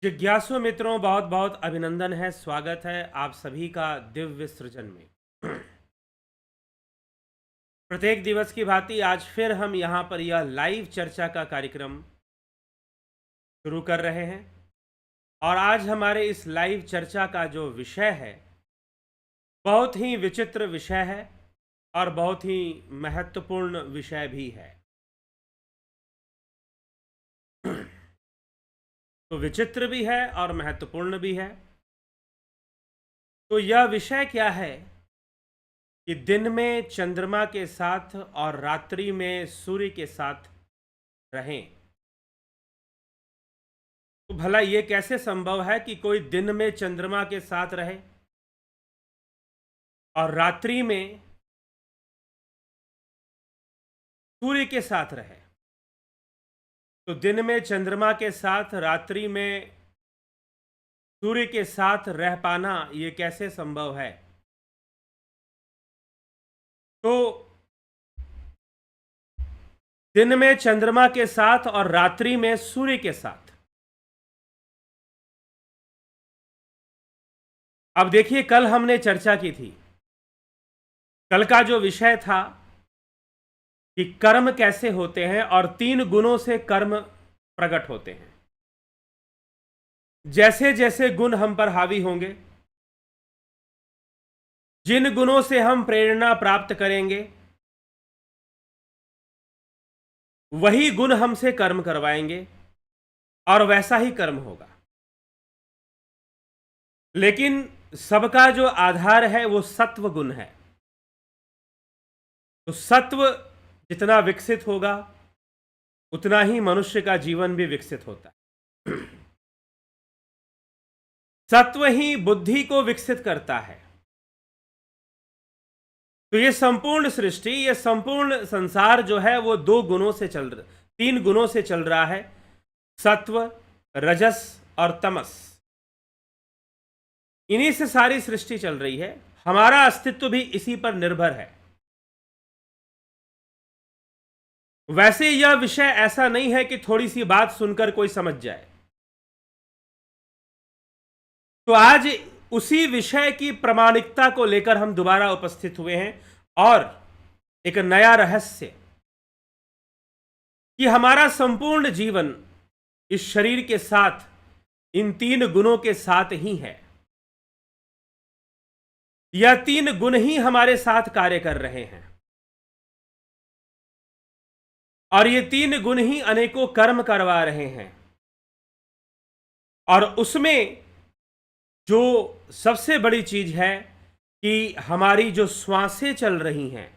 जिज्ञासु मित्रों, बहुत बहुत अभिनंदन है। स्वागत है आप सभी का दिव्य सृजन में। प्रत्येक दिवस की भांति आज फिर हम यहाँ पर यह लाइव चर्चा का कार्यक्रम शुरू कर रहे हैं और आज हमारे इस लाइव चर्चा का जो विषय है बहुत ही विचित्र विषय है और बहुत ही महत्वपूर्ण विषय भी है। तो विचित्र भी है और महत्वपूर्ण भी है। तो यह विषय क्या है कि दिन में चंद्रमा के साथ और रात्रि में सूर्य के साथ रहें। तो भला ये कैसे संभव है कि कोई दिन में चंद्रमा के साथ रहे और रात्रि में सूर्य के साथ रहे? तो दिन में चंद्रमा के साथ, रात्रि में सूर्य के साथ रह पाना ये कैसे संभव है? तो दिन में चंद्रमा के साथ और रात्रि में सूर्य के साथ। अब देखिए, कल हमने चर्चा की थी। कल का जो विषय था कि कर्म कैसे होते हैं और 3 गुणों से कर्म प्रकट होते हैं। जैसे जैसे गुण हम पर हावी होंगे, जिन गुणों से हम प्रेरणा प्राप्त करेंगे, वही गुण हमसे कर्म करवाएंगे और वैसा ही कर्म होगा। लेकिन सबका जो आधार है वो सत्व गुण है। तो सत्व जितना विकसित होगा उतना ही मनुष्य का जीवन भी विकसित होता है। सत्व ही बुद्धि को विकसित करता है। तो ये संपूर्ण सृष्टि, ये संपूर्ण संसार जो है वो 2 गुणों से चल रहा, 3 गुणों से चल रहा है। सत्व, रजस और तमस। इन्हीं से सारी सृष्टि चल रही है। हमारा अस्तित्व भी इसी पर निर्भर है। वैसे यह विषय ऐसा नहीं है कि थोड़ी सी बात सुनकर कोई समझ जाए। तो आज उसी विषय की प्रामाणिकता को लेकर हम दोबारा उपस्थित हुए हैं और एक नया रहस्य कि हमारा संपूर्ण जीवन इस शरीर के साथ, इन 3 गुणों के साथ ही है। यह 3 गुण ही हमारे साथ कार्य कर रहे हैं और ये 3 गुण ही अनेकों कर्म करवा रहे हैं। और उसमें जो सबसे बड़ी चीज है कि हमारी जो श्वासें चल रही हैं,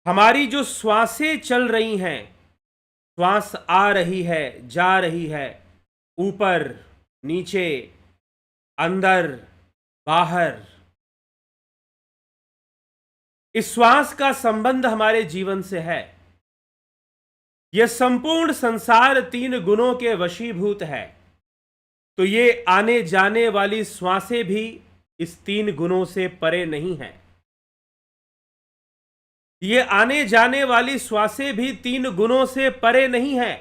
हमारी जो श्वासें चल रही हैं, श्वास आ रही है, जा रही है, ऊपर नीचे, अंदर बाहर, इस श्वास का संबंध हमारे जीवन से है। यह संपूर्ण संसार 3 गुणों के वशीभूत है। तो ये आने जाने वाली श्वासें भी इस 3 गुणों से परे नहीं है। ये आने जाने वाली श्वासें भी 3 गुणों से परे नहीं है।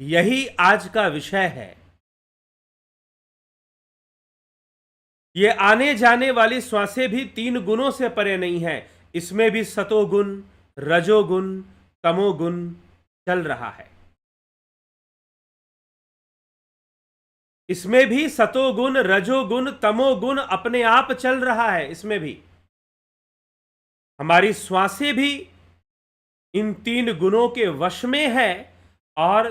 यही आज का विषय है। ये आने जाने वाली श्वासें भी 3 गुणों से परे नहीं है। इसमें भी सतोगुण, रजोगुण, तमोगुण चल रहा है। इसमें भी सतोगुण, रजोगुण, तमोगुण अपने आप चल रहा है। इसमें भी हमारी श्वासें भी इन 3 गुणों के वश में है और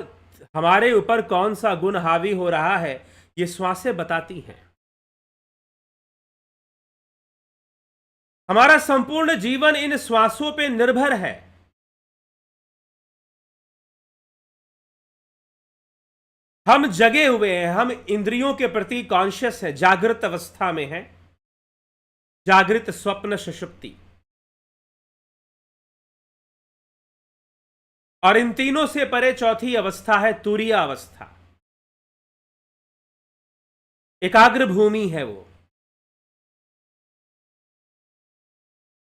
हमारे ऊपर कौन सा गुण हावी हो रहा है ये श्वासें बताती हैं। हमारा संपूर्ण जीवन इन श्वासों पे निर्भर है। हम जगे हुए हैं, हम इंद्रियों के प्रति कॉन्शियस हैं, जागृत अवस्था में हैं। जागृत, स्वप्न, सुषुप्ति। और इन तीनों से परे चौथी अवस्था है तुरीय अवस्था। एकाग्र भूमि है वो।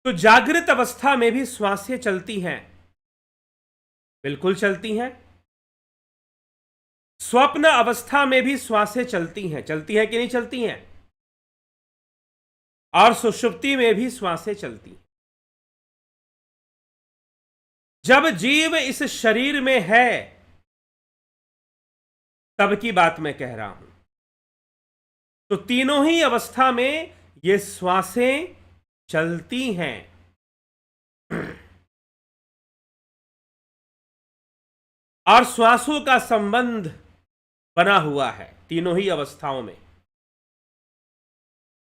तो जागृत अवस्था में भी श्वासें चलती हैं। बिल्कुल चलती हैं। स्वप्न अवस्था में भी श्वासें चलती हैं कि नहीं चलती हैं? और सुषुप्ति में भी श्वासें चलती हैं। जब जीव इस शरीर में है तब की बात मैं कह रहा हूं, तो तीनों ही अवस्था में ये श्वासें चलती हैं। और श्वासों का संबंध बना हुआ है तीनों ही अवस्थाओं में।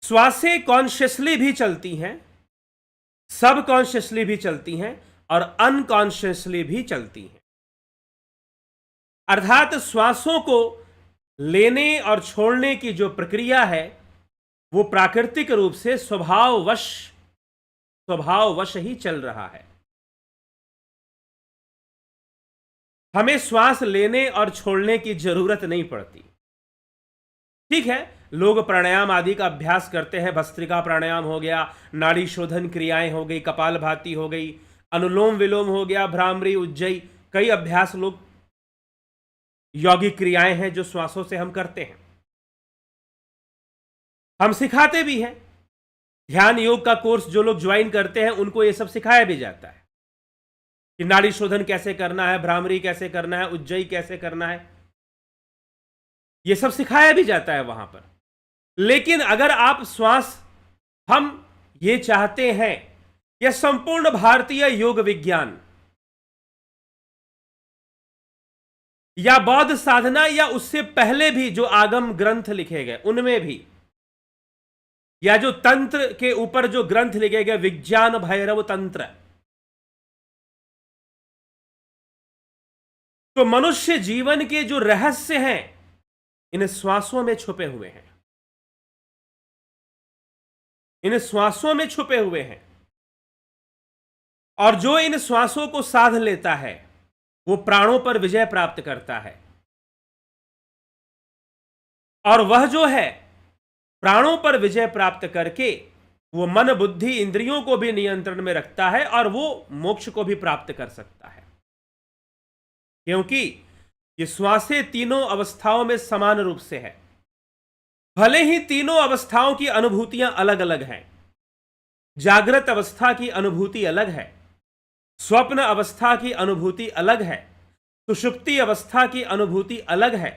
श्वासें कॉन्शियसली भी चलती हैं, सब कॉन्शियसली भी चलती हैं और अनकॉन्शियसली भी चलती हैं। अर्थात श्वासों को लेने और छोड़ने की जो प्रक्रिया है वो प्राकृतिक रूप से स्वभाववश ही चल रहा है। हमें श्वास लेने और छोड़ने की जरूरत नहीं पड़ती। ठीक है, लोग प्राणायाम आदि का अभ्यास करते हैं, भस्त्रिका प्राणायाम हो गया, नाड़ी शोधन क्रियाएं हो गई, कपालभाति हो गई, अनुलोम विलोम हो गया, भ्रामरी, उज्जयी, कई अभ्यास लोग यौगिक क्रियाएं हैं जो श्वासों से हम करते हैं। हम सिखाते भी हैं। ध्यान योग का कोर्स जो लोग ज्वाइन करते हैं उनको यह सब सिखाया भी जाता है कि नाड़ी शोधन कैसे करना है, भ्रामरी कैसे करना है, उज्जयी कैसे करना है, यह सब सिखाया भी जाता है वहां पर। लेकिन अगर आप श्वास, हम ये चाहते हैं यह संपूर्ण भारतीय योग विज्ञान या बौद्ध साधना या उससे पहले भी जो आगम ग्रंथ लिखे गए उनमें भी, या जो तंत्र के ऊपर जो ग्रंथ लिखे गए, विज्ञान भैरव तंत्र, तो मनुष्य जीवन के जो रहस्य हैं इन श्वासों में छुपे हुए हैं, इन श्वासों में छुपे हुए हैं। और जो इन श्वासों को साध लेता है वो प्राणों पर विजय प्राप्त करता है। और वह जो है प्राणों पर विजय प्राप्त करके वो मन बुद्धि इंद्रियों को भी नियंत्रण में रखता है और वो मोक्ष को भी प्राप्त कर सकता है। क्योंकि ये श्वासें तीनों अवस्थाओं में समान रूप से है। भले ही तीनों अवस्थाओं की अनुभूतियां अलग अलग हैं। जागृत अवस्था की अनुभूति अलग है, स्वप्न अवस्था की अनुभूति अलग है, सुषुप्ति अवस्था की अनुभूति अलग है,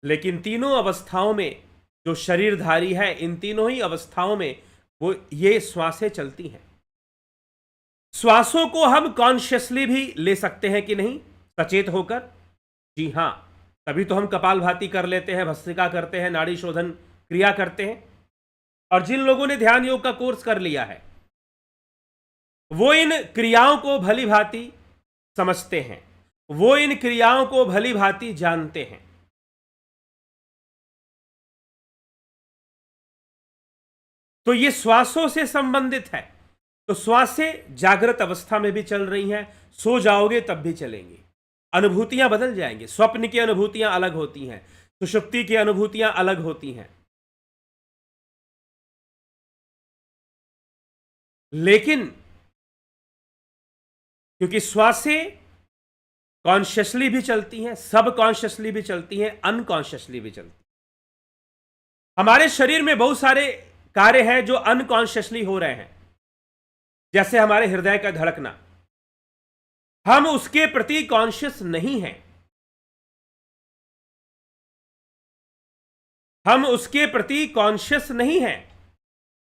लेकिन तीनों अवस्थाओं में जो शरीरधारी है इन तीनों ही अवस्थाओं में वो ये श्वासें चलती हैं। श्वासों को हम कॉन्शियसली भी ले सकते हैं कि नहीं, सचेत होकर? जी हां, तभी तो हम कपालभाति कर लेते हैं, भस्त्रिका करते हैं, नाड़ी शोधन क्रिया करते हैं। और जिन लोगों ने ध्यान योग का कोर्स कर लिया है वो इन क्रियाओं को भली भांति समझते हैं, वो इन क्रियाओं को भली भांति जानते हैं। तो ये श्वासों से संबंधित है। तो श्वासें जागृत अवस्था में भी चल रही हैं, सो जाओगे तब भी चलेंगी। अनुभूतियां बदल जाएंगी, स्वप्न की अनुभूतियां अलग होती हैं, सुषुप्ति की अनुभूतियां अलग होती हैं। लेकिन क्योंकि श्वासें कॉन्शियसली भी चलती हैं, सब कॉन्शियसली भी चलती हैं, अनकॉन्शियसली भी चलती हैं। हमारे शरीर में बहुत सारे कार्य हैं जो अनकॉन्शियसली हो रहे हैं, जैसे हमारे हृदय का धड़कना, हम उसके प्रति कॉन्शियस नहीं हैं, हम उसके प्रति कॉन्शियस नहीं हैं।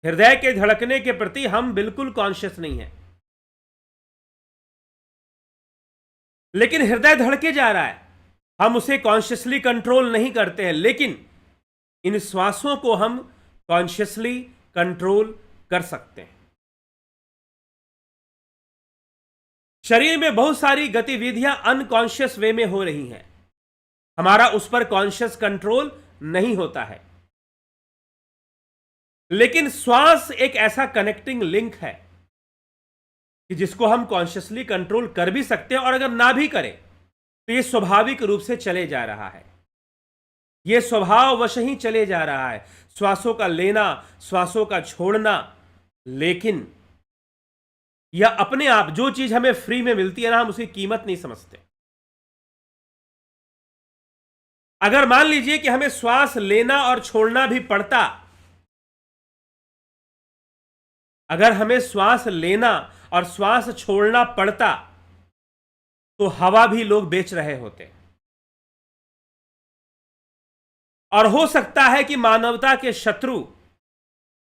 हृदय के धड़कने के प्रति हम बिल्कुल कॉन्शियस नहीं हैं, लेकिन हृदय धड़के जा रहा है, हम उसे कॉन्शियसली कंट्रोल नहीं करते हैं। लेकिन इन श्वासों को हम कॉन्शियसली कंट्रोल कर सकते हैं। शरीर में बहुत सारी गतिविधियां अनकॉन्शियस वे में हो रही हैं, हमारा उस पर कॉन्शियस कंट्रोल नहीं होता है। लेकिन श्वास एक ऐसा कनेक्टिंग लिंक है कि जिसको हम कॉन्शियसली कंट्रोल कर भी सकते हैं, और अगर ना भी करें तो यह स्वाभाविक रूप से चले जा रहा है, यह स्वभाववश ही चले जा रहा है, श्वासों का लेना, श्वासों का छोड़ना। लेकिन या अपने आप जो चीज हमें फ्री में मिलती है ना, हम उसकी कीमत नहीं समझते। अगर मान लीजिए कि हमें श्वास लेना और छोड़ना भी पड़ता, अगर हमें श्वास लेना और श्वास छोड़ना पड़ता, तो हवा भी लोग बेच रहे होते। और हो सकता है कि मानवता के शत्रु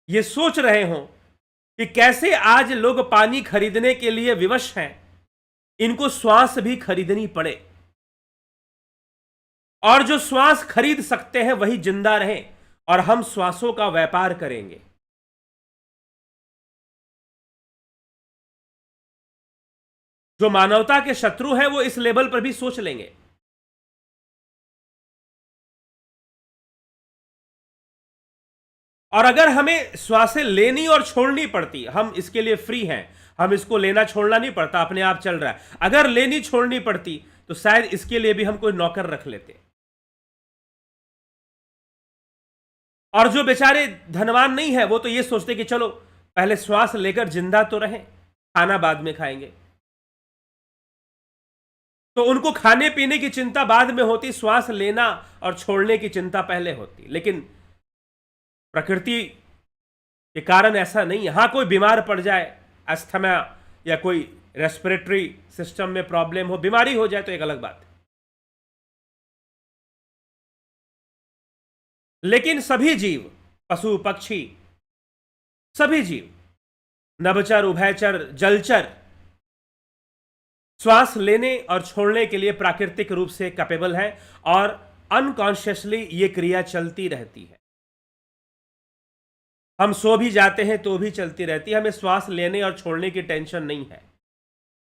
ये सोच रहे हों कि कैसे आज लोग पानी खरीदने के लिए विवश हैं, इनको श्वास भी खरीदनी पड़े, और जो श्वास खरीद सकते हैं वही जिंदा रहें, और हम श्वासों का व्यापार करेंगे। जो मानवता के शत्रु हैं वो इस लेवल पर भी सोच लेंगे। और अगर हमें श्वासें लेनी और छोड़नी पड़ती, हम इसके लिए फ्री हैं, हम इसको लेना छोड़ना नहीं पड़ता, अपने आप चल रहा है। अगर लेनी छोड़नी पड़ती तो शायद इसके लिए भी हम कोई नौकर रख लेते। और जो बेचारे धनवान नहीं है वो तो ये सोचते कि चलो पहले श्वास लेकर जिंदा तो रहें, खाना बाद में खाएंगे। तो उनको खाने पीने की चिंता बाद में होती, श्वास लेना और छोड़ने की चिंता पहले होती। लेकिन प्रकृति के कारण ऐसा नहीं। यहां कोई बीमार पड़ जाए, अस्थमा या कोई रेस्पिरेटरी सिस्टम में प्रॉब्लम हो, बीमारी हो जाए तो एक अलग बात है। लेकिन सभी जीव, पशु पक्षी, सभी जीव, नभचर उभयचर जलचर, श्वास लेने और छोड़ने के लिए प्राकृतिक रूप से कैपेबल है, और अनकॉन्शियसली ये क्रिया चलती रहती है। हम सो भी जाते हैं तो भी चलती रहती है, हमें श्वास लेने और छोड़ने की टेंशन नहीं है।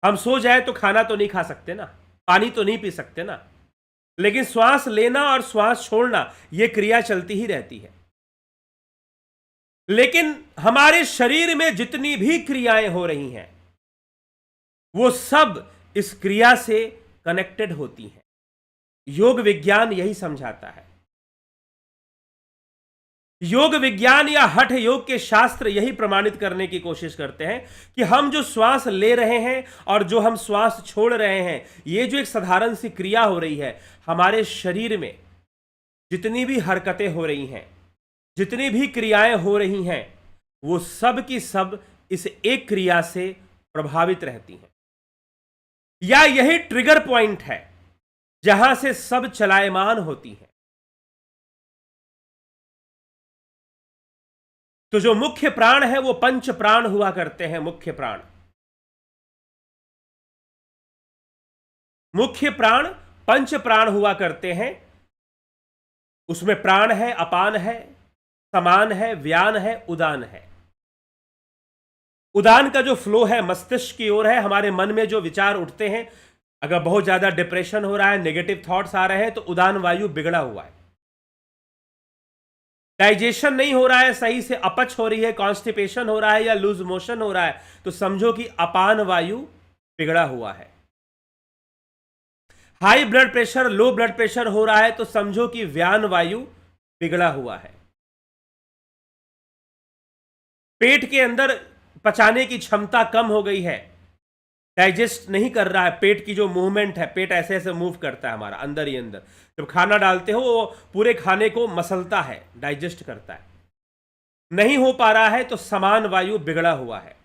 हम सो जाए तो खाना तो नहीं खा सकते ना, पानी तो नहीं पी सकते ना, लेकिन श्वास लेना और श्वास छोड़ना यह क्रिया चलती ही रहती है। लेकिन हमारे शरीर में जितनी भी क्रियाएं हो रही हैं वो सब इस क्रिया से कनेक्टेड होती हैं। योग विज्ञान यही समझाता है। योग विज्ञान या हठ योग के शास्त्र यही प्रमाणित करने की कोशिश करते हैं कि हम जो श्वास ले रहे हैं और जो हम श्वास छोड़ रहे हैं, ये जो एक साधारण सी क्रिया हो रही है, हमारे शरीर में जितनी भी हरकतें हो रही हैं, जितनी भी क्रियाएं हो रही हैं, वो सब की सब इस एक क्रिया से प्रभावित रहती हैं। या यही ट्रिगर पॉइंट है जहां से सब चलायमान होती हैं। तो जो मुख्य प्राण है वो पंच प्राण हुआ करते हैं। मुख्य प्राण पंच प्राण हुआ करते हैं। उसमें प्राण है, अपान है, समान है, व्यान है, उदान है। उदान का जो फ्लो है मस्तिष्क की ओर है। हमारे मन में जो विचार उठते हैं, अगर बहुत ज्यादा डिप्रेशन हो रहा है, नेगेटिव थॉट्स आ रहे हैं, तो उदान वायु बिगड़ा हुआ है, डाइजेशन नहीं हो रहा है सही से, अपच हो रही है, कॉन्स्टिपेशन हो रहा है या लूज मोशन हो रहा है, तो समझो कि अपान वायु बिगड़ा हुआ है। High blood pressure, low blood pressure हो रहा है, तो समझो कि व्यान वायु बिगड़ा हुआ है। पेट के अंदर पचाने की क्षमता कम हो गई है, डाइजेस्ट नहीं कर रहा है, पेट की जो मूवमेंट है, पेट ऐसे ऐसे मूव करता है हमारा अंदर ही अंदर, जब खाना डालते हो वो पूरे खाने को मसलता है, डाइजेस्ट करता है, नहीं हो पा रहा है, तो समान वायु बिगड़ा हुआ है।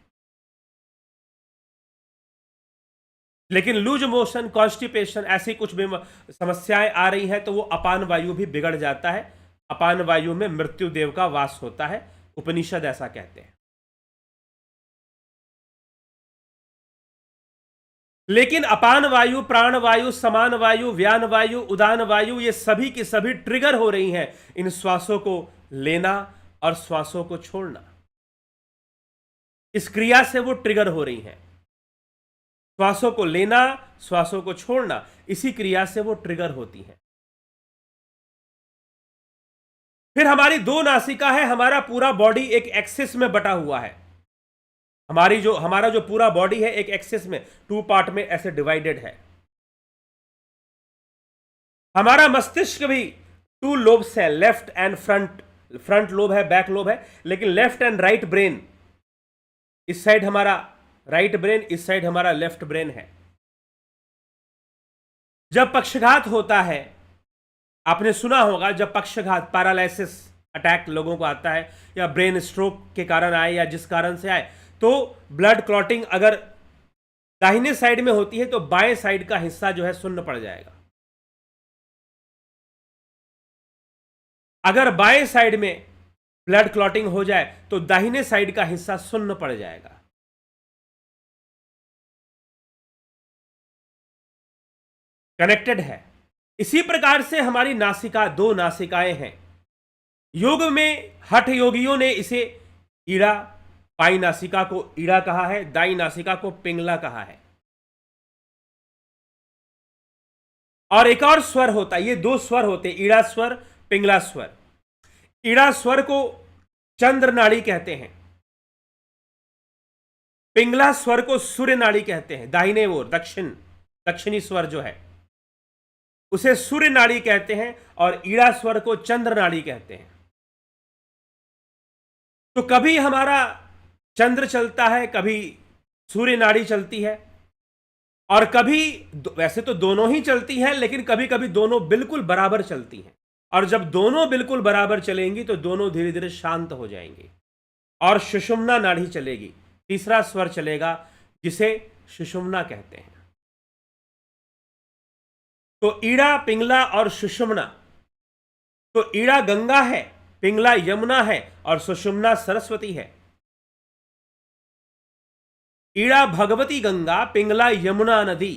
लेकिन लूज मोशन, कॉन्स्टिपेशन, ऐसी कुछ भी समस्याएं आ रही हैं तो वो अपान वायु भी बिगड़ जाता है। अपान वायु में मृत्यु देव का वास होता है, उपनिषद ऐसा कहते हैं। लेकिन अपान वायु, प्राण वायु, समान वायु, व्यान वायु, उदान वायु, ये सभी की सभी ट्रिगर हो रही हैं इन श्वासों को लेना और श्वासों को छोड़ना। इस क्रिया से वो ट्रिगर हो रही हैं। श्वासों को लेना, श्वासों को छोड़ना, इसी क्रिया से वो ट्रिगर होती हैं। फिर हमारी दो नासिका है, हमारा पूरा बॉडी एक एक्सिस में बटा हुआ है। हमारा जो पूरा बॉडी है एक एक्सिस में, टू पार्ट में ऐसे डिवाइडेड है। हमारा मस्तिष्क भी टू लोब्स है, लेफ्ट एंड फ्रंट लोब है, बैक लोब है, लेकिन लेफ्ट एंड राइट ब्रेन, इस साइड हमारा राइट ब्रेन, इस साइड हमारा लेफ्ट ब्रेन है। जब पक्षघात होता है, आपने सुना होगा, जब पक्षघात पैरालिसिस अटैक लोगों को आता है या ब्रेन स्ट्रोक के कारण आए या जिस कारण से आए, तो ब्लड क्लॉटिंग अगर दाहिने साइड में होती है तो बाएं साइड का हिस्सा जो है सुन्न पड़ जाएगा। अगर बाएं साइड में ब्लड क्लॉटिंग हो जाए तो दाहिने साइड का हिस्सा सुन्न पड़ जाएगा। कनेक्टेड है। इसी प्रकार से हमारी नासिका, दो नासिकाएं हैं। योग में हठ योगियों ने इसे ईड़ा, बाई नासिका को ईड़ा कहा है, दाई नासिका को पिंगला कहा है। और एक और स्वर होता है, ये दो स्वर होते हैं, ईड़ा स्वर, पिंगला स्वर। ईड़ा स्वर को चंद्र नाड़ी कहते हैं, पिंगला स्वर को सूर्य नाड़ी कहते हैं। दाहिने ओर दक्षिणी स्वर जो है उसे सूर्य नाड़ी कहते हैं और ईड़ा स्वर को चंद्र नाड़ी कहते हैं। तो कभी हमारा चंद्र चलता है, कभी सूर्य नाड़ी चलती है, और कभी, वैसे तो दोनों ही चलती है, लेकिन कभी कभी दोनों बिल्कुल बराबर चलती हैं। और जब दोनों बिल्कुल बराबर चलेंगी तो दोनों धीरे धीरे शांत हो जाएंगी और सुषुम्ना नाड़ी चलेगी। तीसरा स्वर चलेगा जिसे सुषुम्ना कहते हैं। तो ईड़ा, पिंगला और सुषुम्ना। तो ईड़ा गंगा है, पिंगला यमुना है और सुषुम्ना सरस्वती है। ईड़ा भगवती गंगा, पिंगला यमुना नदी,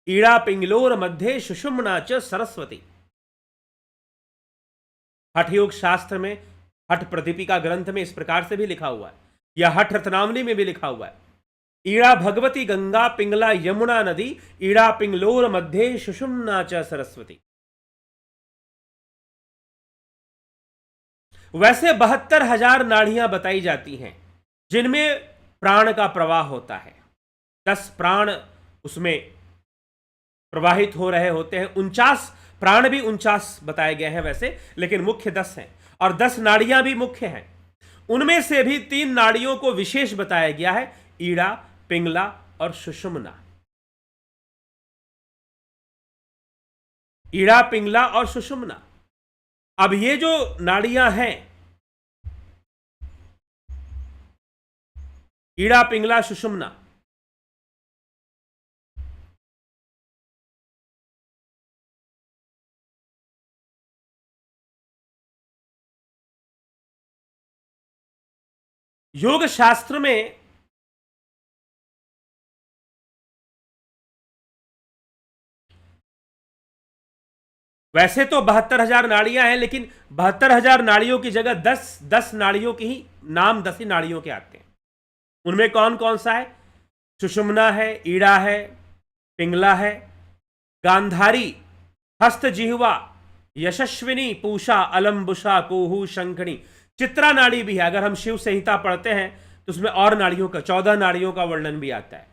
ईड़ा पिंगलोर मध्य सुषुम्ना च सरस्वती। हठ योग शास्त्र में, हठ प्रदीपिका ग्रंथ में इस प्रकार से भी लिखा हुआ है, या हठ रत्नावली में भी लिखा हुआ है, ईड़ा भगवती गंगा, पिंगला यमुना नदी, ईड़ा पिंगलोर मध्य सुषुम्ना च सरस्वती। वैसे 72,000 नाड़ियां बताई जाती हैं जिनमें प्राण का प्रवाह होता है। 10 प्राण उसमें प्रवाहित हो रहे होते हैं। 49 प्राण भी 49 बताए गए हैं वैसे, लेकिन मुख्य 10 हैं और 10 नाड़ियां भी मुख्य हैं। उनमें से भी 3 नाड़ियों को विशेष बताया गया है, ईड़ा, पिंगला और सुषुम्ना। ईड़ा, पिंगला और सुषुम्ना। अब ये जो नाड़ियां हैं, ईड़ा, पिंगला, सुषुम्ना, योग शास्त्र में वैसे तो 72,000 नाड़ियां हैं, लेकिन 72,000 नाड़ियों की जगह 10 नाड़ियों की ही नाम 10 ही नाड़ियों के आते हैं। उनमें कौन कौन सा है? सुषुम्ना है, ईड़ा है, पिंगला है, गांधारी, हस्त जिह्वा, यशस्विनी, पूषा, अलंबुषा, कोहू, शंखनी, चित्रा नाड़ी भी है। अगर हम शिव संहिता पढ़ते हैं तो उसमें और नाड़ियों का, 14 नाड़ियों का वर्णन भी आता है।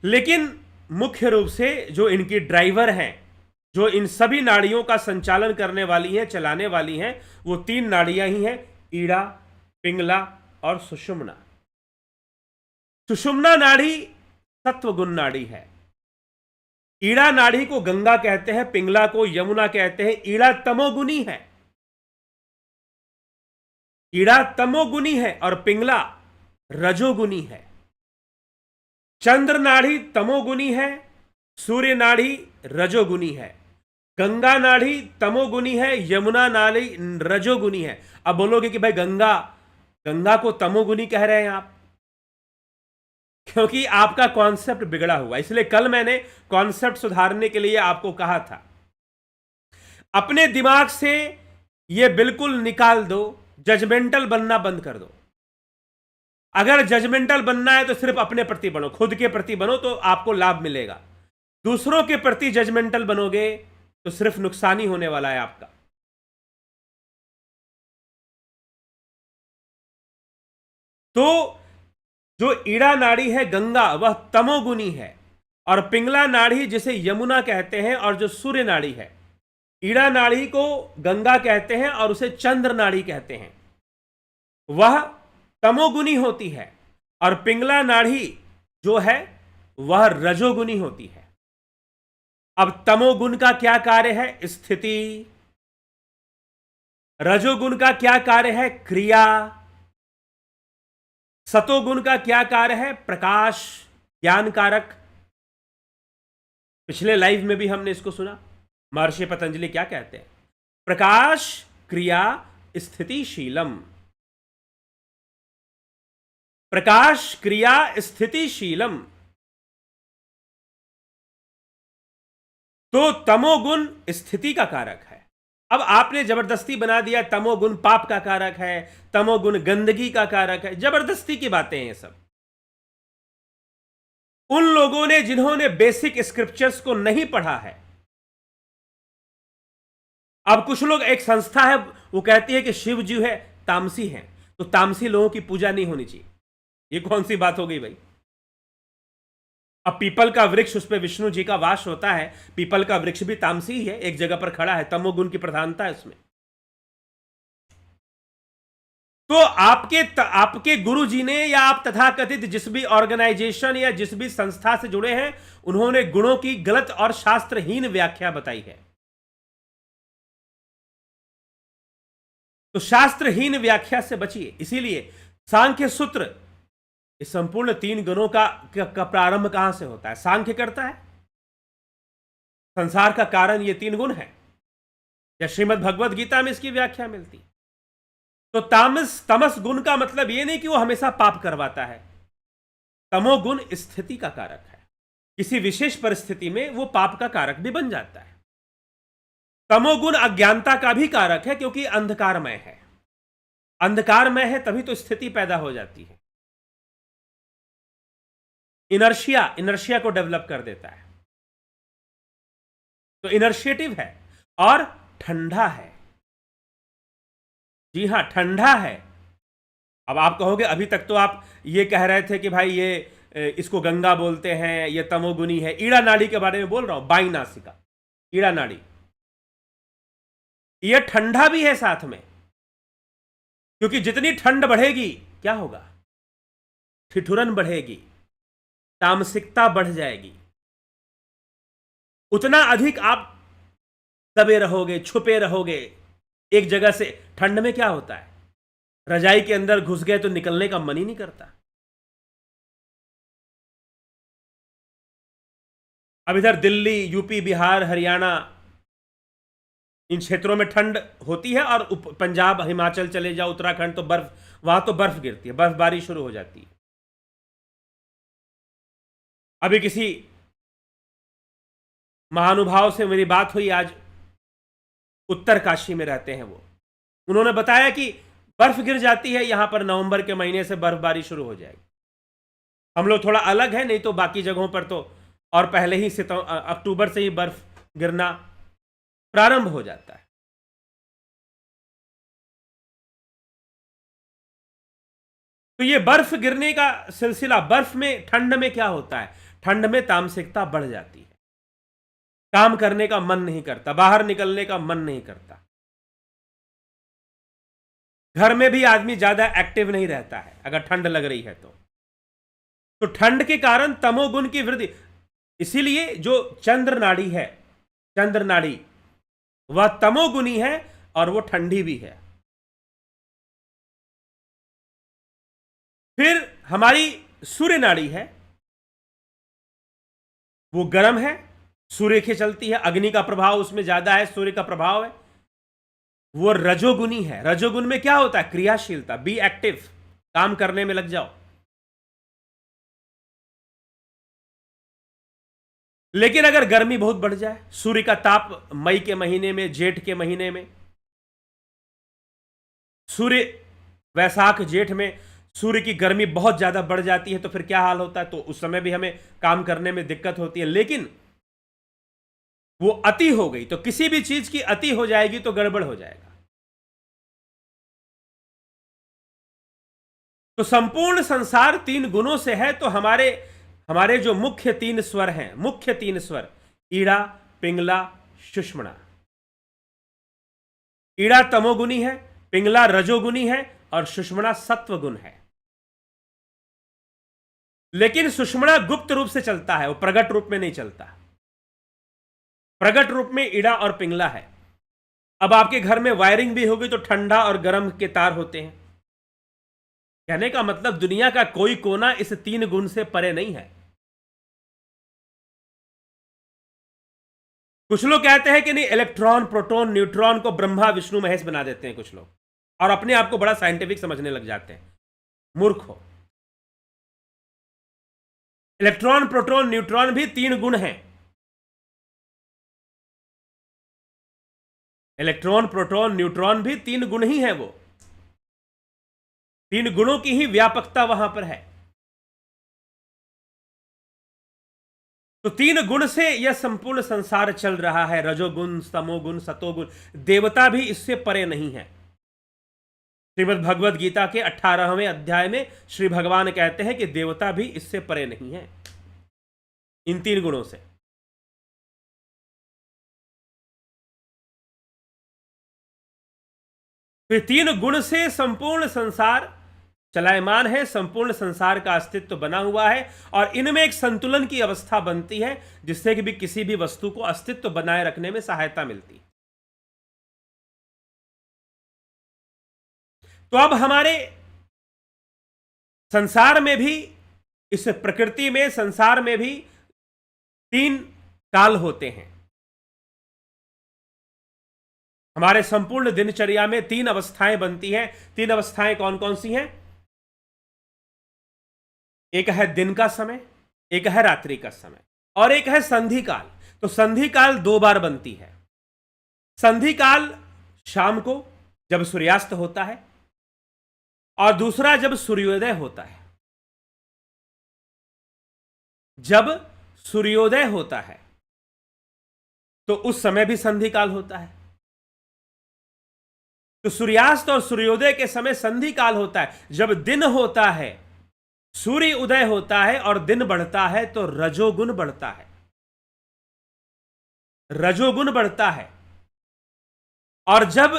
लेकिन मुख्य रूप से जो इनकी ड्राइवर हैं, जो इन सभी नाड़ियों का संचालन करने वाली हैं, चलाने वाली हैं, वो 3 नाड़ियां ही हैं, ईड़ा, पिंगला और सुषुम्ना। सुषुम्ना नाड़ी सत्वगुण नाड़ी है। ईड़ा नाड़ी को गंगा कहते हैं, पिंगला को यमुना कहते हैं। ईड़ा तमोगुनी है, ईड़ा तमोगुनी है और पिंगला रजोगुनी है। चंद्र नाड़ी तमोगुनी है, सूर्य नाड़ी रजोगुनी है, गंगा नाड़ी तमोगुनी है, यमुना नाड़ी रजोगुनी है। अब बोलोगे कि भाई गंगा को तमोगुनी कह रहे हैं आप, क्योंकि आपका कॉन्सेप्ट बिगड़ा हुआ। इसलिए कल मैंने कॉन्सेप्ट सुधारने के लिए आपको कहा था, अपने दिमाग से यह बिल्कुल निकाल दो, जजमेंटल बनना बंद कर दो। अगर जजमेंटल बनना है तो सिर्फ अपने प्रति बनो, खुद के प्रति बनो तो आपको लाभ मिलेगा। दूसरों के प्रति जजमेंटल बनोगे तो सिर्फ नुकसान ही होने वाला है आपका। तो जो ईड़ा नाड़ी है गंगा, वह तमोगुनी है, और पिंगला नाड़ी जिसे यमुना कहते हैं, और जो सूर्य नाड़ी है, ईड़ा नाड़ी को गंगा कहते हैं और उसे चंद्र नाड़ी कहते हैं, वह तमोगुनी होती है और पिंगला नाड़ी जो है वह रजोगुनी होती है। अब तमोगुण का क्या कार्य है? स्थिति। रजोगुण का क्या कार्य है? क्रिया। सतोगुण का क्या कार्य है? प्रकाश, ज्ञान कारक। पिछले लाइव में भी हमने इसको सुना। महर्षि पतंजलि क्या कहते हैं? प्रकाश क्रिया स्थितिशीलम। प्रकाश क्रिया स्थितिशीलम। तो तमोगुण स्थिति का कारक है। अब आपने जबरदस्ती बना दिया तमोगुण पाप का कारक है, तमोगुण गंदगी का कारक है। जबरदस्ती की बातें हैं ये सब। उन लोगों ने जिन्होंने बेसिक स्क्रिप्चर्स को नहीं पढ़ा है। अब कुछ लोग, एक संस्था है वो कहती है कि शिव जी है तामसी है, तो तामसी लोगों की पूजा नहीं होनी चाहिए। ये कौन सी बात हो गई भाई? अब पीपल का वृक्ष, उस पर विष्णु जी का वास होता है। पीपल का वृक्ष भी तामसी ही है, एक जगह पर खड़ा है, तमोगुण की प्रधानता है उसमें। तो आपके गुरु जी ने या आप तथाकथित जिस भी ऑर्गेनाइजेशन या जिस भी संस्था से जुड़े हैं, उन्होंने गुणों की गलत और शास्त्रहीन व्याख्या बताई है। तो शास्त्रहीन व्याख्या से बचिए। इसीलिए सांख्य सूत्र इस संपूर्ण 3 गुणों का प्रारंभ कहां से होता है? सांख्य करता है। संसार का कारण ये 3 गुण है, या श्रीमद् भगवद गीता में इसकी व्याख्या मिलती। तो तमस गुण का मतलब यह नहीं कि वो हमेशा पाप करवाता है। तमोगुण स्थिति का कारक है, किसी विशेष परिस्थिति में वो पाप का कारक भी बन जाता है। तमोगुण अज्ञानता का भी कारक है, क्योंकि अंधकारमय है। अंधकारमय है तभी तो स्थिति पैदा हो जाती है। इनर्शिया को डेवलप कर देता है। तो इनर्शिएटिव है और ठंडा है। जी हां, ठंडा है। अब आप कहोगे अभी तक तो आप ये कह रहे थे कि भाई ये इसको गंगा बोलते हैं, ये तमोगुनी है। ईड़ा नाड़ी के बारे में बोल रहा हूं, बाई नासिका, ईड़ा नाड़ी, ये ठंडा भी है साथ में। क्योंकि जितनी ठंड बढ़ेगी क्या होगा? ठिठुरन बढ़ेगी, तामसिकता बढ़ जाएगी। उतना अधिक आप दबे रहोगे, छुपे रहोगे एक जगह से। ठंड में क्या होता है? रजाई के अंदर घुस गए तो निकलने का मन ही नहीं करता। अब इधर दिल्ली, यूपी, बिहार, हरियाणा, इन क्षेत्रों में ठंड होती है, और पंजाब, हिमाचल चले जाओ, उत्तराखंड, तो वहां तो बर्फ गिरती है, बर्फबारी शुरू हो जाती है। अभी किसी महानुभाव से मेरी बात हुई आज, उत्तर काशी में रहते हैं वो। उन्होंने बताया कि बर्फ गिर जाती है यहां पर, नवंबर के महीने से बर्फबारी शुरू हो जाएगी। हम लोग थोड़ा अलग है, नहीं तो बाकी जगहों पर तो और पहले ही अक्टूबर से ही बर्फ गिरना प्रारंभ हो जाता है। तो ये बर्फ गिरने का सिलसिला, बर्फ में, ठंड में क्या होता है? ठंड में तामसिकता बढ़ जाती है, काम करने का मन नहीं करता, बाहर निकलने का मन नहीं करता। घर में भी आदमी ज्यादा एक्टिव नहीं रहता है अगर ठंड लग रही है तो ठंड के कारण तमोगुण की वृद्धि। इसीलिए जो चंद्र नाड़ी है, चंद्र नाड़ी, वह तमोगुनी है और वो ठंडी भी है। फिर हमारी सूर्य नाड़ी है, वो गर्म है, सूर्य की चलती है, अग्नि का प्रभाव उसमें ज्यादा है, सूर्य का प्रभाव है। वो रजोगुनी है। रजोगुण में क्या होता है? क्रियाशीलता, बी एक्टिव, काम करने में लग जाओ। लेकिन अगर गर्मी बहुत बढ़ जाए, सूर्य का ताप मई के महीने में, जेठ के महीने में, सूर्य वैशाख जेठ में सूर्य की गर्मी बहुत ज्यादा बढ़ जाती है, तो फिर क्या हाल होता है? तो उस समय भी हमें काम करने में दिक्कत होती है। लेकिन वो अति हो गई, तो किसी भी चीज की अति हो जाएगी तो गड़बड़ हो जाएगा। तो संपूर्ण संसार 3 गुणों से है। तो हमारे जो मुख्य 3 स्वर हैं, मुख्य 3 स्वर, ईड़ा, पिंगला, सुषुम्ना। ईड़ा तमोगुनी है, पिंगला रजोगुनी है और सुषुम्ना सत्वगुण है। लेकिन सुषुम्ना गुप्त रूप से चलता है, वो प्रगट रूप में नहीं चलता। प्रगट रूप में इड़ा और पिंगला है। अब आपके घर में वायरिंग भी होगी तो ठंडा और गर्म के तार होते हैं। कहने का मतलब दुनिया का कोई कोना इस 3 गुण से परे नहीं है। कुछ लोग कहते हैं कि नहीं, इलेक्ट्रॉन, प्रोटॉन, न्यूट्रॉन को ब्रह्मा विष्णु महेश बना देते हैं कुछ लोग, और अपने आप को बड़ा साइंटिफिक समझने लग जाते हैं। मूर्ख हो। इलेक्ट्रॉन, प्रोटॉन, न्यूट्रॉन भी 3 गुण हैं। इलेक्ट्रॉन, प्रोटॉन, न्यूट्रॉन भी 3 गुण ही हैं। वो 3 गुणों की ही व्यापकता वहां पर है। तो 3 गुण से यह संपूर्ण संसार चल रहा है। रजोगुण, तमोगुण, सतोगुण। देवता भी इससे परे नहीं है। श्रीमद् भगवद गीता के 18वें अध्याय में श्री भगवान कहते हैं कि देवता भी इससे परे नहीं है, इन 3 गुणों से। तो 3 गुण से संपूर्ण संसार चलायमान है, संपूर्ण संसार का अस्तित्व बना हुआ है, और इनमें एक संतुलन की अवस्था बनती है जिससे कि भी किसी भी वस्तु को अस्तित्व बनाए रखने में सहायता मिलती है। तो अब हमारे संसार में भी, इस प्रकृति में, संसार में भी 3 काल होते हैं। हमारे संपूर्ण दिनचर्या में 3 अवस्थाएं बनती हैं। 3 अवस्थाएं कौन कौन सी हैं? एक है दिन का समय, एक है रात्रि का समय, और एक है संधि काल। तो संधि काल 2 बार बनती है। संधि काल शाम को जब सूर्यास्त होता है, और दूसरा जब सूर्योदय होता है। जब सूर्योदय होता है तो उस समय भी संधि काल होता है। तो सूर्यास्त और सूर्योदय के समय संधि काल होता है। जब दिन होता है, सूर्य उदय होता है और दिन बढ़ता है, तो रजोगुण बढ़ता है। रजोगुण बढ़ता है। और जब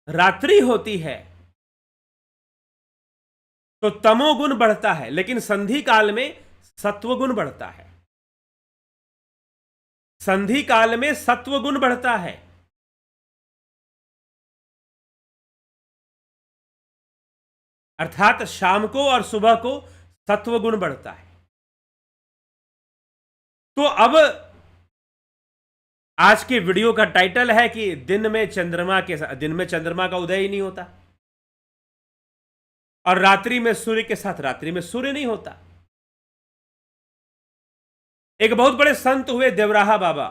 रात्रि होती है तो तमोगुण बढ़ता है, लेकिन संधि काल में सत्वगुण बढ़ता है। संधि काल में सत्वगुण बढ़ता है। अर्थात शाम को और सुबह को सत्वगुण बढ़ता है। तो अब आज की वीडियो का टाइटल है कि दिन में चंद्रमा का उदय ही नहीं होता, और रात्रि में सूर्य के साथ रात्रि में सूर्य नहीं होता। एक बहुत बड़े संत हुए देवराहा बाबा,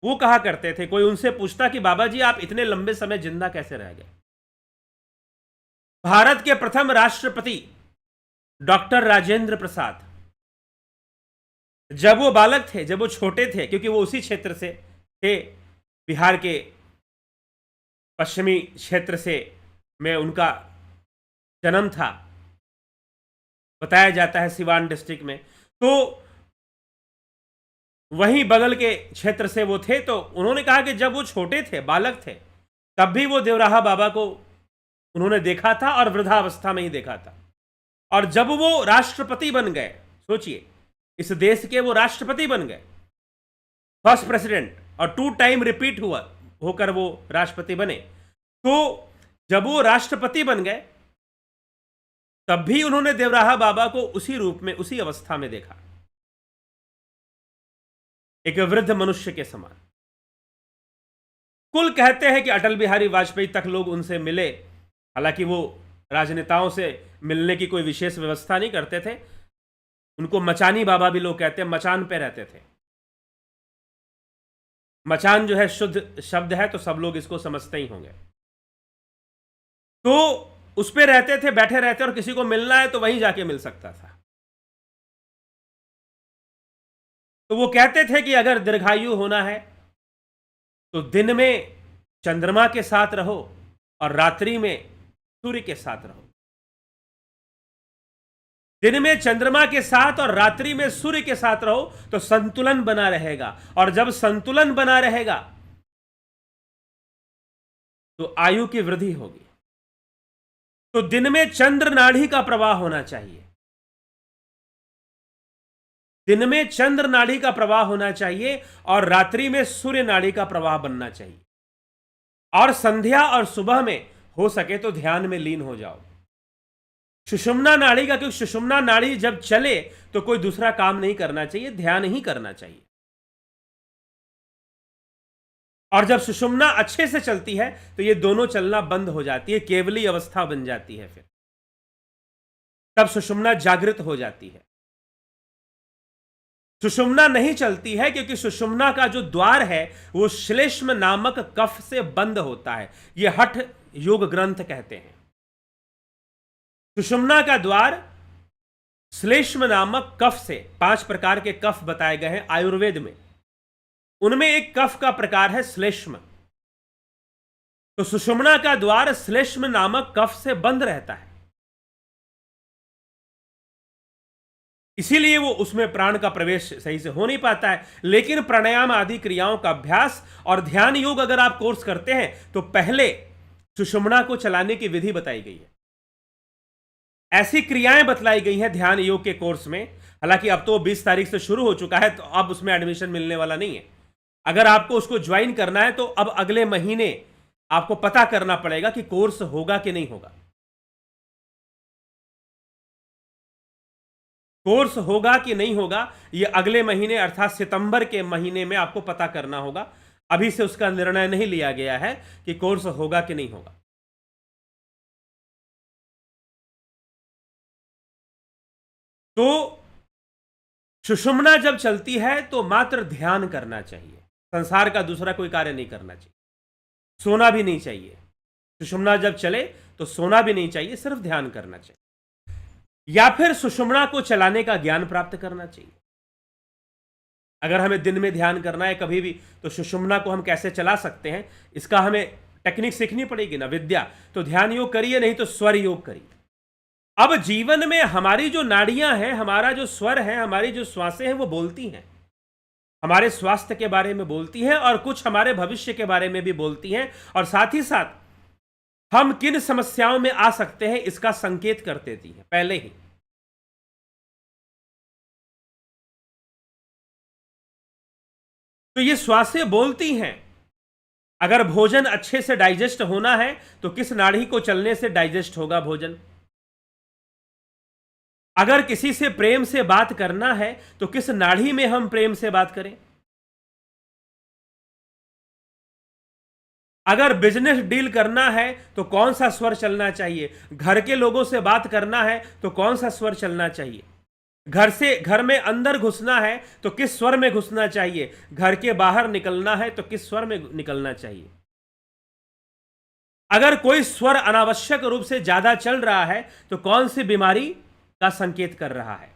वो कहा करते थे, कोई उनसे पूछता कि बाबा जी आप इतने लंबे समय जिंदा कैसे रह गए? भारत के प्रथम राष्ट्रपति डॉक्टर राजेंद्र प्रसाद, जब वो बालक थे, जब वो छोटे थे, क्योंकि वो उसी क्षेत्र से थे, बिहार के पश्चिमी क्षेत्र से में उनका जन्म था, बताया जाता है सिवान डिस्ट्रिक्ट में। तो वहीं बगल के क्षेत्र से वो थे। तो उन्होंने कहा कि जब वो छोटे थे, बालक थे, तब भी वो देवराहा बाबा को उन्होंने देखा था, और वृद्धावस्था में ही देखा था। और जब वो राष्ट्रपति बन गए, सोचिए, इस देश के वो राष्ट्रपति बन गए, फर्स्ट प्रेसिडेंट, और 2 टाइम रिपीट होकर वो राष्ट्रपति बने। तो जब वो राष्ट्रपति बन गए, तब भी उन्होंने देवराहा बाबा को उसी रूप में, उसी अवस्था में देखा, एक वृद्ध मनुष्य के समान। कुल कहते हैं कि अटल बिहारी वाजपेयी तक लोग उनसे मिले। हालांकि वो राजनेताओं से मिलने की कोई विशेष व्यवस्था नहीं करते थे। उनको मचानी बाबा भी लोग कहते हैं, मचान पे रहते थे। मचान जो है शुद्ध शब्द है, तो सब लोग इसको समझते ही होंगे। तो उस पे रहते थे, बैठे रहते, और किसी को मिलना है तो वहीं जाके मिल सकता था। तो वो कहते थे कि अगर दीर्घायु होना है तो दिन में चंद्रमा के साथ रहो और रात्रि में सूर्य के साथ रहो। दिन में चंद्रमा के साथ और रात्रि में सूर्य के साथ रहो तो संतुलन बना रहेगा, और जब संतुलन बना रहेगा तो आयु की वृद्धि होगी। तो दिन में चंद्र नाड़ी का प्रवाह होना चाहिए, दिन में चंद्र नाड़ी का प्रवाह होना चाहिए और रात्रि में सूर्य नाड़ी का प्रवाह बनना चाहिए। और संध्या और सुबह में हो सके तो ध्यान में लीन हो जाओ। सुषुम्ना नाड़ी का, क्योंकि सुषुम्ना नाड़ी जब चले तो कोई दूसरा काम नहीं करना चाहिए, ध्यान ही करना चाहिए। और जब सुषुम्ना अच्छे से चलती है तो ये दोनों चलना बंद हो जाती है, केवली अवस्था बन जाती है। फिर तब सुषुम्ना जागृत हो जाती है। सुषुम्ना नहीं चलती है क्योंकि सुषुम्ना का जो द्वार है वो श्लेष्म नामक कफ से बंद होता है। ये हठ योग ग्रंथ कहते हैं। सुषुम्ना का द्वार श्लेष्म नामक कफ से, 5 प्रकार के कफ बताए गए हैं आयुर्वेद में, उनमें एक कफ का प्रकार है श्लेष्म। तो सुषुम्ना का द्वार श्लेष्म नामक कफ से बंद रहता है, इसीलिए वो उसमें प्राण का प्रवेश सही से हो नहीं पाता है। लेकिन प्राणायाम आदि क्रियाओं का अभ्यास और ध्यान योग अगर आप कोर्स करते हैं तो पहले सुषुम्ना को चलाने की विधि बताई गई है, ऐसी क्रियाएं बतलाई गई हैं ध्यान योग के कोर्स में। हालांकि अब तो 20 तारीख से शुरू हो चुका है, तो अब उसमें एडमिशन मिलने वाला नहीं है। अगर आपको उसको ज्वाइन करना है तो अब अगले महीने आपको पता करना पड़ेगा कि कोर्स होगा कि नहीं होगा। कोर्स होगा कि नहीं होगा यह अगले महीने अर्थात सितंबर के महीने में आपको पता करना होगा। अभी से उसका निर्णय नहीं लिया गया है कि कोर्स होगा कि नहीं होगा। तो सुषुम्ना जब चलती है तो मात्र ध्यान करना चाहिए, संसार का दूसरा कोई कार्य नहीं करना चाहिए, सोना भी नहीं चाहिए। सुषुम्ना जब चले तो सोना भी नहीं चाहिए, सिर्फ ध्यान करना चाहिए, या फिर सुषुम्ना को चलाने का ज्ञान प्राप्त करना चाहिए। अगर हमें दिन में ध्यान करना है कभी भी, तो सुषुम्ना को हम कैसे चला सकते हैं, इसका हमें टेक्निक सीखनी पड़ेगी ना, विद्या। तो ध्यान योग करिए, नहीं तो स्वर योग करिए। अब जीवन में हमारी जो नाड़ियां हैं, हमारा जो स्वर है, हमारी जो श्वासें हैं, वो बोलती हैं, हमारे स्वास्थ्य के बारे में बोलती हैं और कुछ हमारे भविष्य के बारे में भी बोलती हैं, और साथ ही साथ हम किन समस्याओं में आ सकते हैं इसका संकेत कर देती हैं पहले ही। तो ये श्वासें बोलती हैं। अगर भोजन अच्छे से डाइजेस्ट होना है तो किस नाड़ी को चलने से डाइजेस्ट होगा भोजन। अगर किसी से प्रेम से बात करना है तो किस नाड़ी में हम प्रेम से बात करें। अगर बिजनेस डील करना है तो कौन सा स्वर चलना चाहिए। घर के लोगों से बात करना है तो कौन सा स्वर चलना चाहिए। घर में अंदर घुसना है तो किस स्वर में घुसना चाहिए। घर के बाहर निकलना है तो किस स्वर में निकलना चाहिए। अगर कोई स्वर अनावश्यक रूप से ज्यादा चल रहा है तो कौन सी बीमारी का संकेत कर रहा है।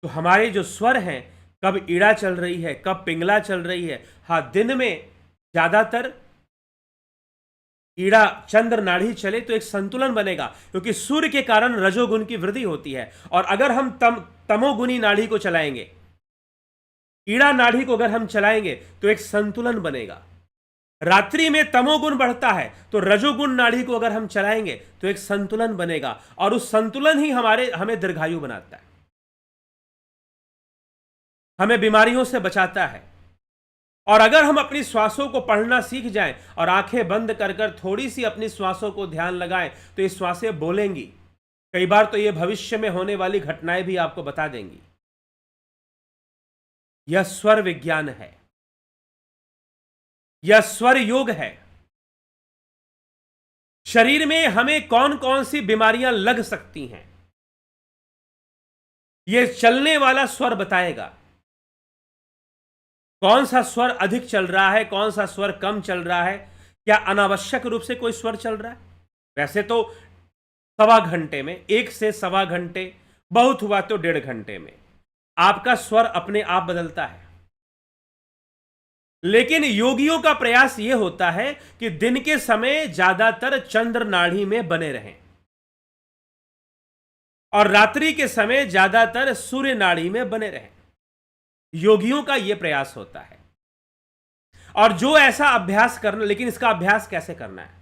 तो हमारे जो स्वर हैं, कब ईड़ा चल रही है, कब पिंगला चल रही है। हाँ, दिन में ज्यादातर ईड़ा चंद्र नाड़ी चले तो एक संतुलन बनेगा, क्योंकि सूर्य के कारण रजोगुण की वृद्धि होती है। और अगर हम तमोगुनी नाड़ी को चलाएंगे, ईड़ा नाड़ी को अगर हम चलाएंगे तो एक संतुलन बनेगा। रात्रि में तमोगुण बढ़ता है तो रजोगुण नाड़ी को अगर हम चलाएंगे तो एक संतुलन बनेगा, और उस संतुलन ही हमें दीर्घायु बनाता है, हमें बीमारियों से बचाता है। और अगर हम अपनी श्वासों को पढ़ना सीख जाएं और आंखें बंद कर कर थोड़ी सी अपनी श्वासों को ध्यान लगाएं तो ये श्वासें बोलेंगी। कई बार तो ये भविष्य में होने वाली घटनाएं भी आपको बता देंगी। यह स्वर विज्ञान है, यह स्वर योग है। शरीर में हमें कौन कौन सी बीमारियां लग सकती हैं, यह चलने वाला स्वर बताएगा। कौन सा स्वर अधिक चल रहा है, कौन सा स्वर कम चल रहा है, क्या अनावश्यक रूप से कोई स्वर चल रहा है। वैसे तो 1.25 घंटे में, 1 से 1.25 घंटे, बहुत हुआ तो 1.5 घंटे में आपका स्वर अपने आप बदलता है। लेकिन योगियों का प्रयास यह होता है कि दिन के समय ज्यादातर चंद्र नाड़ी में बने रहें और रात्रि के समय ज्यादातर सूर्य नाड़ी में बने रहें। योगियों का यह प्रयास होता है। और जो ऐसा अभ्यास करना, लेकिन इसका अभ्यास कैसे करना है,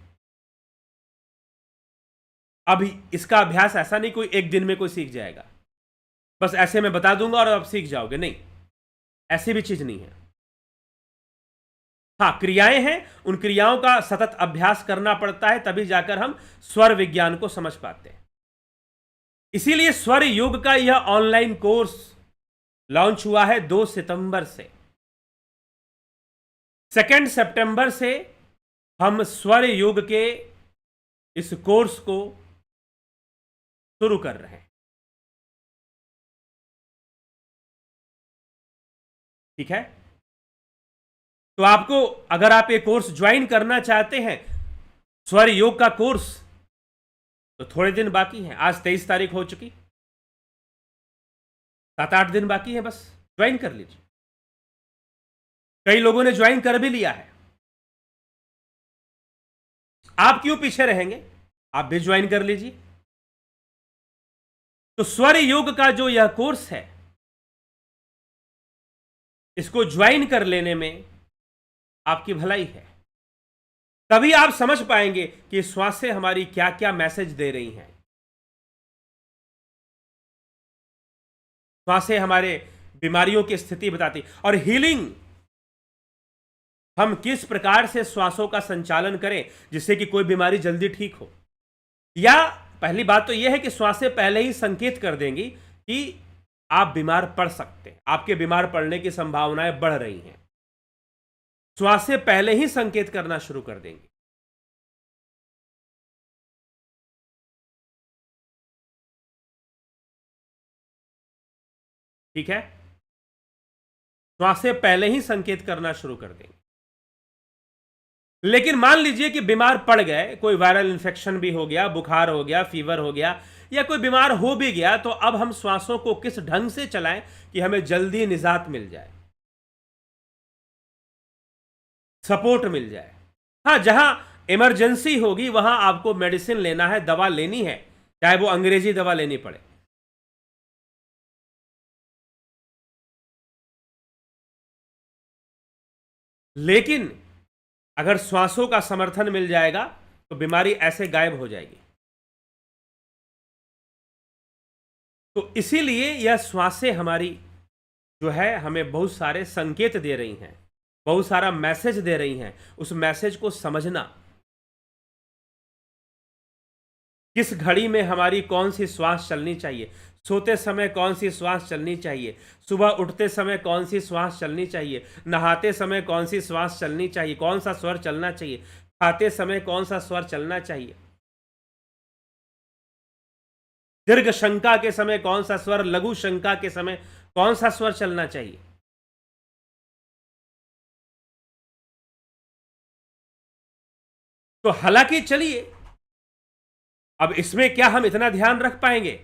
अभी इसका अभ्यास ऐसा नहीं कोई एक दिन में कोई सीख जाएगा। बस ऐसे मैं बता दूंगा और आप सीख जाओगे, नहीं, ऐसी भी चीज नहीं है। हाँ, क्रियाएं हैं, उन क्रियाओं का सतत अभ्यास करना पड़ता है, तभी जाकर हम स्वर विज्ञान को समझ पाते हैं। इसीलिए स्वर योग का यह ऑनलाइन कोर्स लॉन्च हुआ है 2 सितंबर से। 2 सितंबर से हम स्वर योग के इस कोर्स को शुरू कर रहे हैं। ठीक है, तो आपको, अगर आप ये कोर्स ज्वाइन करना चाहते हैं, स्वर योग का कोर्स, तो थोड़े दिन बाकी हैं। आज 23 तारीख हो चुकी, 7-8 दिन बाकी है, बस ज्वाइन कर लीजिए। कई लोगों ने ज्वाइन कर भी लिया है। आप क्यों पीछे रहेंगे, आप भी ज्वाइन कर लीजिए। तो स्वर योग का जो यह कोर्स है, इसको ज्वाइन कर लेने में आपकी भलाई है। तभी आप समझ पाएंगे कि श्वासें हमारी क्या क्या मैसेज दे रही हैं। श्वासें हमारे बीमारियों की स्थिति बताती, और हीलिंग, हम किस प्रकार से श्वासों का संचालन करें जिससे कि कोई बीमारी जल्दी ठीक हो। या पहली बात तो यह है कि श्वासें पहले ही संकेत कर देंगी कि आप बीमार पड़ सकते हैं, आपके बीमार पड़ने की संभावनाएं बढ़ रही हैं। श्वासें पहले ही संकेत करना शुरू कर देंगी। ठीक है, श्वासें पहले ही संकेत करना शुरू कर देंगे। लेकिन मान लीजिए कि बीमार पड़ गए, कोई वायरल इंफेक्शन भी हो गया, बुखार हो गया, फीवर हो गया, या कोई बीमार हो भी गया, तो अब हम श्वासों को किस ढंग से चलाएं कि हमें जल्दी निजात मिल जाए, सपोर्ट मिल जाए। हाँ, जहां इमरजेंसी होगी वहां आपको मेडिसिन लेना है, दवा लेनी है, चाहे वो अंग्रेजी दवा लेनी पड़े। लेकिन अगर श्वासों का समर्थन मिल जाएगा तो बीमारी ऐसे गायब हो जाएगी। तो इसीलिए यह श्वासें हमारी जो है हमें बहुत सारे संकेत दे रही हैं, बहुत सारा मैसेज दे रही हैं। उस मैसेज को समझना, किस घड़ी में हमारी कौन सी श्वास चलनी चाहिए, सोते समय कौन सी श्वास चलनी चाहिए, सुबह उठते समय कौन सी श्वास चलनी चाहिए, नहाते समय कौन सी श्वास चलनी चाहिए, कौन सा स्वर चलना चाहिए, खाते समय कौन सा स्वर चलना चाहिए, दीर्घ शंका के समय कौन सा स्वर, लघु शंका के समय कौन सा स्वर चलना चाहिए। तो हालांकि चलिए, अब इसमें क्या हम इतना ध्यान रख पाएंगे,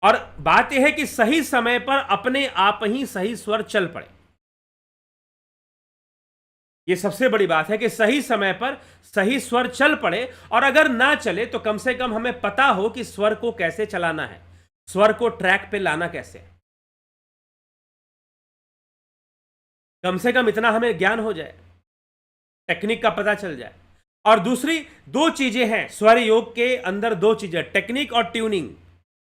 और बात यह है कि सही समय पर अपने आप ही सही स्वर चल पड़े। यह सबसे बड़ी बात है कि सही समय पर सही स्वर चल पड़े, और अगर ना चले तो कम से कम हमें पता हो कि स्वर को कैसे चलाना है, स्वर को ट्रैक पे लाना कैसे है। कम से कम इतना हमें ज्ञान हो जाए, टेक्निक का पता चल जाए। और दूसरी 2 चीजें हैं स्वर योग के अंदर, 2 चीजें, टेक्निक और ट्यूनिंग।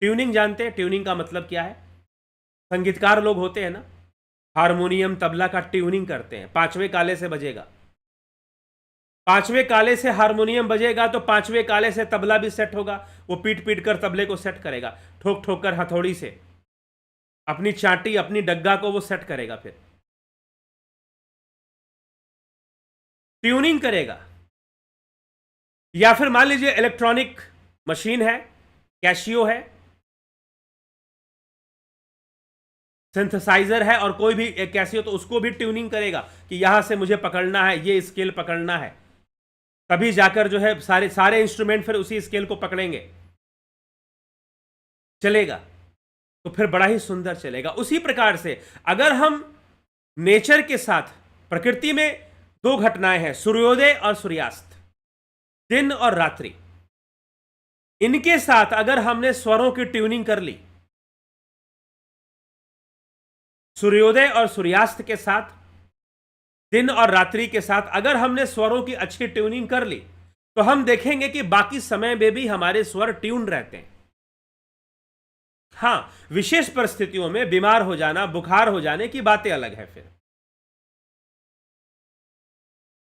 ट्यूनिंग जानते हैं, ट्यूनिंग का मतलब क्या है? संगीतकार लोग होते हैं ना, हारमोनियम तबला का ट्यूनिंग करते हैं। 5वें काले से बजेगा, 5वें काले से हारमोनियम बजेगा तो 5वें काले से तबला भी सेट होगा। वो पीट पीट कर तबले को सेट करेगा, ठोक ठोक कर हथौड़ी से अपनी चाटी, अपनी डग्गा को वो सेट करेगा, फिर ट्यूनिंग करेगा। या फिर मान लीजिए इलेक्ट्रॉनिक मशीन है, कैशियो है, सिंथेसाइजर है, और कोई भी एक कैशियो, तो उसको भी ट्यूनिंग करेगा कि यहां से मुझे पकड़ना है, ये स्केल पकड़ना है, तभी जाकर जो है सारे इंस्ट्रूमेंट फिर उसी स्केल को पकड़ेंगे, चलेगा, तो फिर बड़ा ही सुंदर चलेगा। उसी प्रकार से अगर हम नेचर के साथ, प्रकृति में 2 घटनाएं हैं, सूर्योदय और सूर्यास्त, दिन और रात्रि, इनके साथ अगर हमने स्वरों की ट्यूनिंग कर ली, सूर्योदय और सूर्यास्त के साथ, दिन और रात्रि के साथ अगर हमने स्वरों की अच्छी ट्यूनिंग कर ली, तो हम देखेंगे कि बाकी समय में भी हमारे स्वर ट्यून रहते हैं। हाँ, विशेष परिस्थितियों में बीमार हो जाना, बुखार हो जाने की बातें अलग है फिर,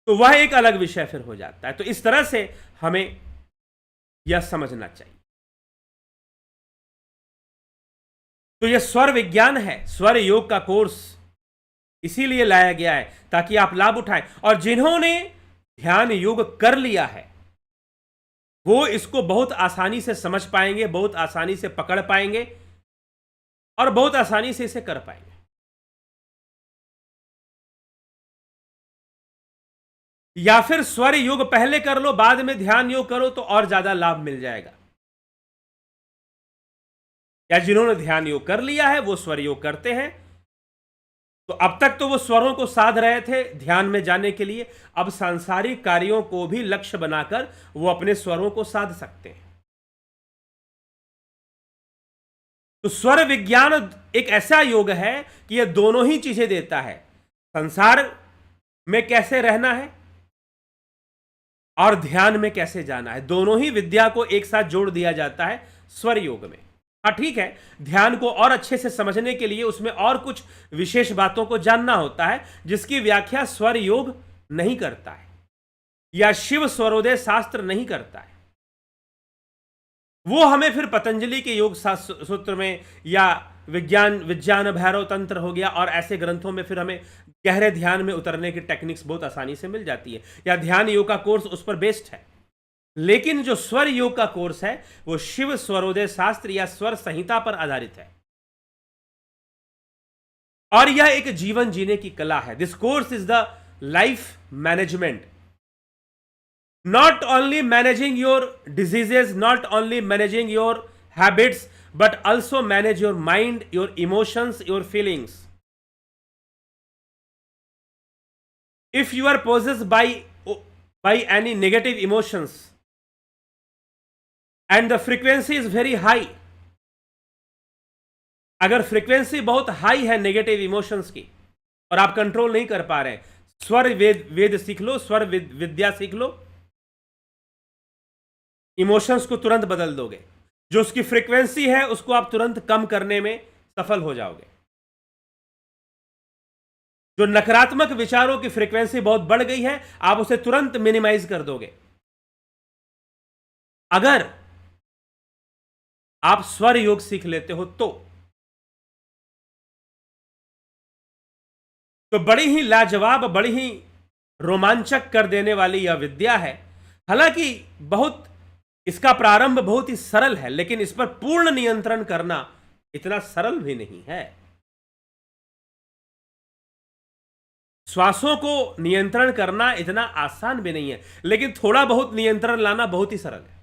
तो वह एक अलग विषय फिर हो जाता है। तो इस तरह से हमें यह समझना चाहिए। तो यह स्वर विज्ञान है, स्वर योग का कोर्स इसीलिए लाया गया है ताकि आप लाभ उठाएं। और जिन्होंने ध्यान योग कर लिया है वो इसको बहुत आसानी से समझ पाएंगे, बहुत आसानी से पकड़ पाएंगे और बहुत आसानी से इसे कर पाएंगे। या फिर स्वर योग पहले कर लो, बाद में ध्यान योग करो तो और ज्यादा लाभ मिल जाएगा। या जिन्होंने ध्यान योग कर लिया है वो स्वर योग करते हैं, तो अब तक तो वो स्वरों को साध रहे थे ध्यान में जाने के लिए, अब सांसारिक कार्यों को भी लक्ष्य बनाकर वो अपने स्वरों को साध सकते हैं। तो स्वर विज्ञान एक ऐसा योग है कि यह दोनों ही चीजें देता है, संसार में कैसे रहना है और ध्यान में कैसे जाना है। दोनों ही विद्या को एक साथ जोड़ दिया जाता है स्वर योग में। हाँ ठीक है, ध्यान को और अच्छे से समझने के लिए उसमें और कुछ विशेष बातों को जानना होता है जिसकी व्याख्या स्वर योग नहीं करता है या शिव स्वरोदय शास्त्र नहीं करता है। वो हमें फिर पतंजलि के योग सूत्र में या विज्ञान भैरव तंत्र हो गया और ऐसे ग्रंथों में फिर हमें गहरे ध्यान में उतरने की टेक्निक्स बहुत आसानी से मिल जाती है, या ध्यान योग का कोर्स उस पर बेस्ड है। लेकिन जो स्वर योग का कोर्स है वो शिव स्वरोदय शास्त्र या स्वर संहिता पर आधारित है और यह एक जीवन जीने की कला है। This course is the life management, not only managing your diseases, not only managing your habits, but also manage your mind, your emotions, your feelings. If you are possessed by any negative emotions and the frequency is very high, अगर frequency बहुत high है negative emotions की और आप control नहीं कर पा रहे हैं, स्वर वेद सीख लो, स्वर विद्या सीख लो, इमोशंस को तुरंत बदल दोगे। जो उसकी फ्रीक्वेंसी है उसको आप तुरंत कम करने में सफल हो जाओगे। जो नकारात्मक विचारों की फ्रीक्वेंसी बहुत बढ़ गई है आप उसे तुरंत मिनिमाइज कर दोगे अगर आप स्वर योग सीख लेते हो तो बड़ी ही लाजवाब, बड़ी ही रोमांचक कर देने वाली यह विद्या है। हालांकि इसका प्रारंभ बहुत ही सरल है, लेकिन इस पर पूर्ण नियंत्रण करना इतना सरल भी नहीं है। श्वासों को नियंत्रण करना इतना आसान भी नहीं है, लेकिन थोड़ा बहुत नियंत्रण लाना बहुत ही सरल है।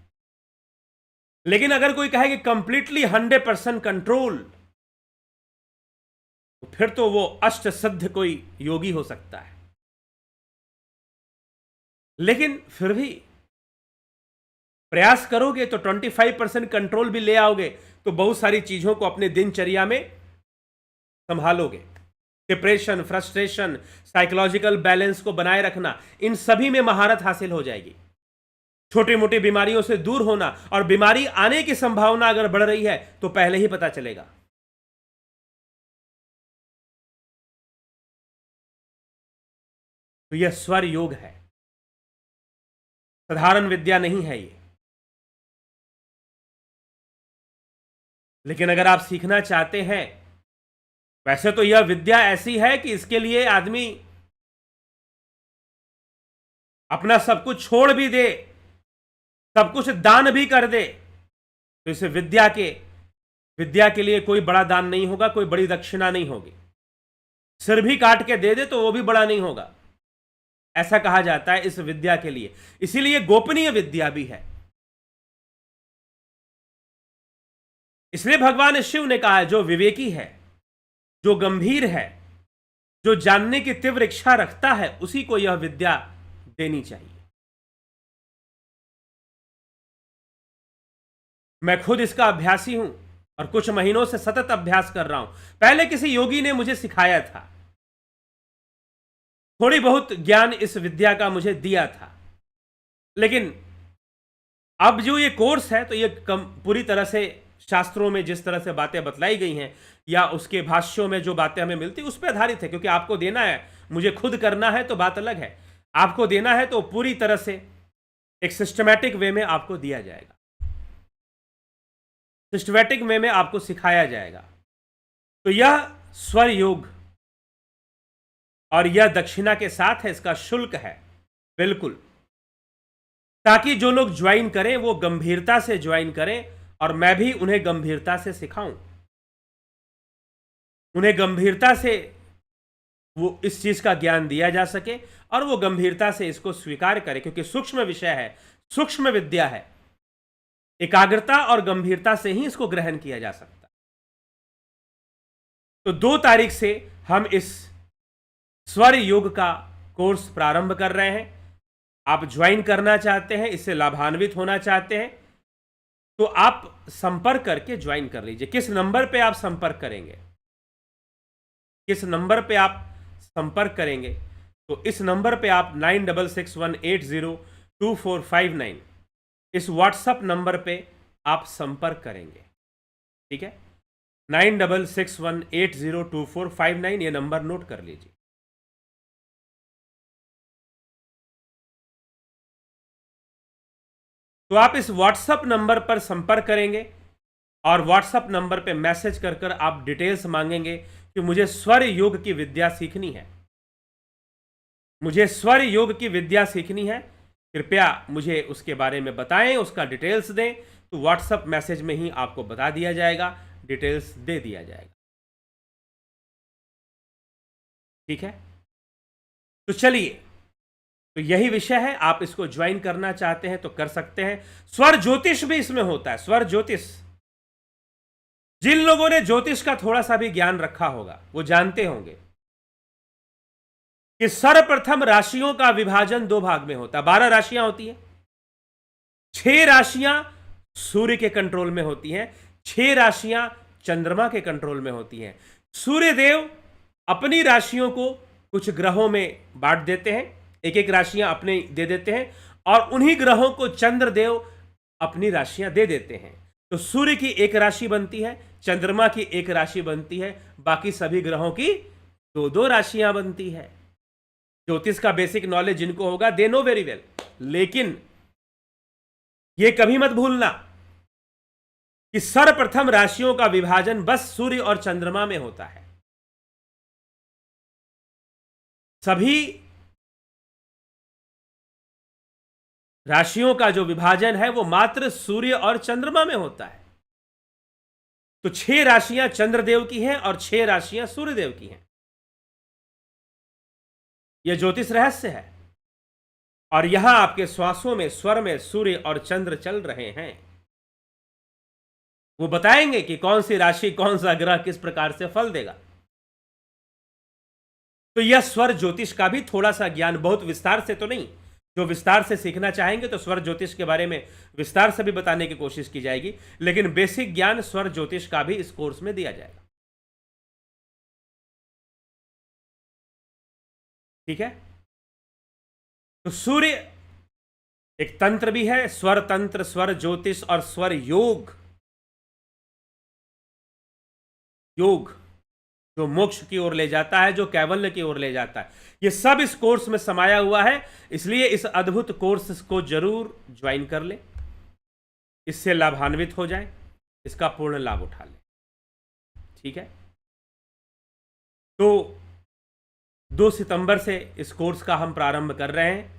लेकिन अगर कोई कहे कि कंप्लीटली 100% कंट्रोल, तो फिर तो वो अष्ट सिद्ध कोई योगी हो सकता है। लेकिन फिर भी प्रयास करोगे तो 25% कंट्रोल भी ले आओगे तो बहुत सारी चीजों को अपने दिनचर्या में संभालोगे। डिप्रेशन, फ्रस्ट्रेशन, साइकोलॉजिकल बैलेंस को बनाए रखना, इन सभी में महारत हासिल हो जाएगी। छोटी मोटी बीमारियों से दूर होना, और बीमारी आने की संभावना अगर बढ़ रही है तो पहले ही पता चलेगा। तो यह स्वर योग है, साधारण विद्या नहीं है ये। लेकिन अगर आप सीखना चाहते हैं, वैसे तो यह विद्या ऐसी है कि इसके लिए आदमी अपना सब कुछ छोड़ भी दे, सब कुछ दान भी कर दे, तो इसे विद्या के लिए कोई बड़ा दान नहीं होगा, कोई बड़ी दक्षिणा नहीं होगी। सिर भी काट के दे दे तो वो भी बड़ा नहीं होगा, ऐसा कहा जाता है इस विद्या के लिए। इसीलिए गोपनीय विद्या भी है। इसलिए भगवान शिव ने कहा है, जो विवेकी है, जो गंभीर है, जो जानने की तीव्र इच्छा रखता है, उसी को यह विद्या देनी चाहिए। मैं खुद इसका अभ्यासी हूं और कुछ महीनों से सतत अभ्यास कर रहा हूं। पहले किसी योगी ने मुझे सिखाया था, थोड़ी बहुत ज्ञान इस विद्या का मुझे दिया था, लेकिन अब जो ये कोर्स है तो ये पूरी तरह से शास्त्रों में जिस तरह से बातें बतलाई गई हैं या उसके भाष्यों में जो बातें हमें मिलती उस पर आधारित है, क्योंकि आपको देना है, मुझे खुद करना है तो बात अलग है। आपको देना है तो पूरी तरह से एक सिस्टमैटिक वे में आपको दिया जाएगा, सिस्टमैटिक वे में आपको सिखाया जाएगा। तो यह स्वर योग और यह दक्षिणा के साथ है, इसका शुल्क है बिल्कुल, ताकि जो लोग ज्वाइन करें वो गंभीरता से ज्वाइन करें और मैं भी उन्हें गंभीरता से सिखाऊं, उन्हें गंभीरता से वो इस चीज का ज्ञान दिया जा सके और वो गंभीरता से इसको स्वीकार करे, क्योंकि सूक्ष्म विषय है, सूक्ष्म विद्या है। एकाग्रता और गंभीरता से ही इसको ग्रहण किया जा सकता। तो 2 तारीख से हम इस स्वर योग का कोर्स प्रारंभ कर रहे हैं। आप ज्वाइन करना चाहते हैं, इससे लाभान्वित होना चाहते हैं, तो आप संपर्क करके ज्वाइन कर लीजिए। किस नंबर पे आप संपर्क करेंगे, किस नंबर पे आप संपर्क करेंगे? तो इस नंबर पे आप 9661802459 इस व्हाट्सएप नंबर पे आप संपर्क करेंगे। ठीक है, 9661802459 ये नंबर नोट कर लीजिए। तो आप इस व्हाट्सएप नंबर पर संपर्क करेंगे और व्हाट्सएप नंबर पे मैसेज कर कर आप डिटेल्स मांगेंगे कि मुझे स्वर योग की विद्या सीखनी है, मुझे स्वर योग की विद्या सीखनी है, कृपया मुझे उसके बारे में बताएं, उसका डिटेल्स दें। तो व्हाट्सएप मैसेज में ही आपको बता दिया जाएगा, डिटेल्स दे दिया जाएगा। ठीक है, तो चलिए, तो यही विषय है। आप इसको ज्वाइन करना चाहते हैं तो कर सकते हैं। स्वर ज्योतिष भी इसमें होता है। स्वर ज्योतिष, जिन लोगों ने ज्योतिष का थोड़ा सा भी ज्ञान रखा होगा वो जानते होंगे कि सर्वप्रथम राशियों का विभाजन 2 भाग में होता है। 12 राशियां होती हैं, 6 राशियां सूर्य के कंट्रोल में होती हैं, 6 राशियां चंद्रमा के कंट्रोल में होती हैं। सूर्य देव अपनी राशियों को कुछ ग्रहों में बांट देते हैं, एक एक राशियां अपने दे देते हैं, और उन्हीं ग्रहों को चंद्रदेव अपनी राशियां दे देते हैं। तो सूर्य की एक राशि बनती है, चंद्रमा की एक राशि बनती है, बाकी सभी ग्रहों की 2-2 राशियां बनती है। ज्योतिष का बेसिक नॉलेज जिनको होगा दे नो वेरी वेल, लेकिन यह कभी मत भूलना कि सर्वप्रथम राशियों का विभाजन बस सूर्य और चंद्रमा में होता है। सभी राशियों का जो विभाजन है वो मात्र सूर्य और चंद्रमा में होता है। तो 6 राशियां चंद्रदेव की हैं और 6 राशियां सूर्यदेव की हैं। यह ज्योतिष रहस्य है, और यहां आपके श्वासों में, स्वर में सूर्य और चंद्र चल रहे हैं। वो बताएंगे कि कौन सी राशि, कौन सा ग्रह किस प्रकार से फल देगा। तो यह स्वर ज्योतिष का भी थोड़ा सा ज्ञान, बहुत विस्तार से तो नहीं, जो विस्तार से सीखना चाहेंगे तो स्वर ज्योतिष के बारे में विस्तार से भी बताने की कोशिश की जाएगी, लेकिन बेसिक ज्ञान स्वर ज्योतिष का भी इस कोर्स में दिया जाएगा। ठीक है, तो सूर्य एक तंत्र भी है, स्वर तंत्र, स्वर ज्योतिष और स्वर योग। योग जो मोक्ष की ओर ले जाता है, जो कैवल्य की ओर ले जाता है, ये सब इस कोर्स में समाया हुआ है। इसलिए इस अद्भुत कोर्स को जरूर ज्वाइन कर ले, इससे लाभान्वित हो जाए, इसका पूर्ण लाभ उठा ले। ठीक है, तो 2 सितंबर से इस कोर्स का हम प्रारंभ कर रहे हैं।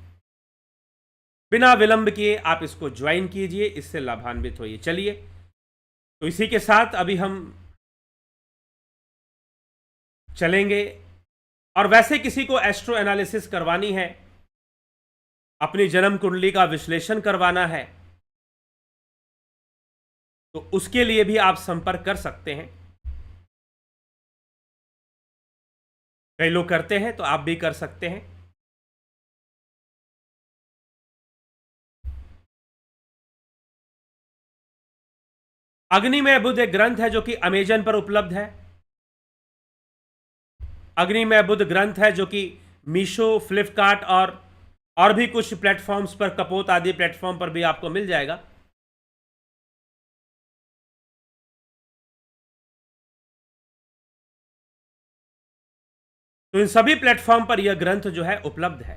बिना विलंब किए आप इसको ज्वाइन कीजिए, इससे लाभान्वित होइए। चलिए, तो इसी के साथ अभी हम चलेंगे। और वैसे किसी को एस्ट्रो एनालिसिस करवानी है, अपनी जन्म कुंडली का विश्लेषण करवाना है, तो उसके लिए भी आप संपर्क कर सकते हैं। कई लोग करते हैं, तो आप भी कर सकते हैं। अग्निमय बुध एक ग्रंथ है जो कि अमेजन पर उपलब्ध है। अग्निमय बुध ग्रंथ है जो कि मीशो, फ्लिपकार्ट और भी कुछ प्लेटफॉर्म्स पर, कपोत आदि प्लेटफॉर्म पर भी आपको मिल जाएगा। तो इन सभी प्लेटफॉर्म पर यह ग्रंथ जो है उपलब्ध है,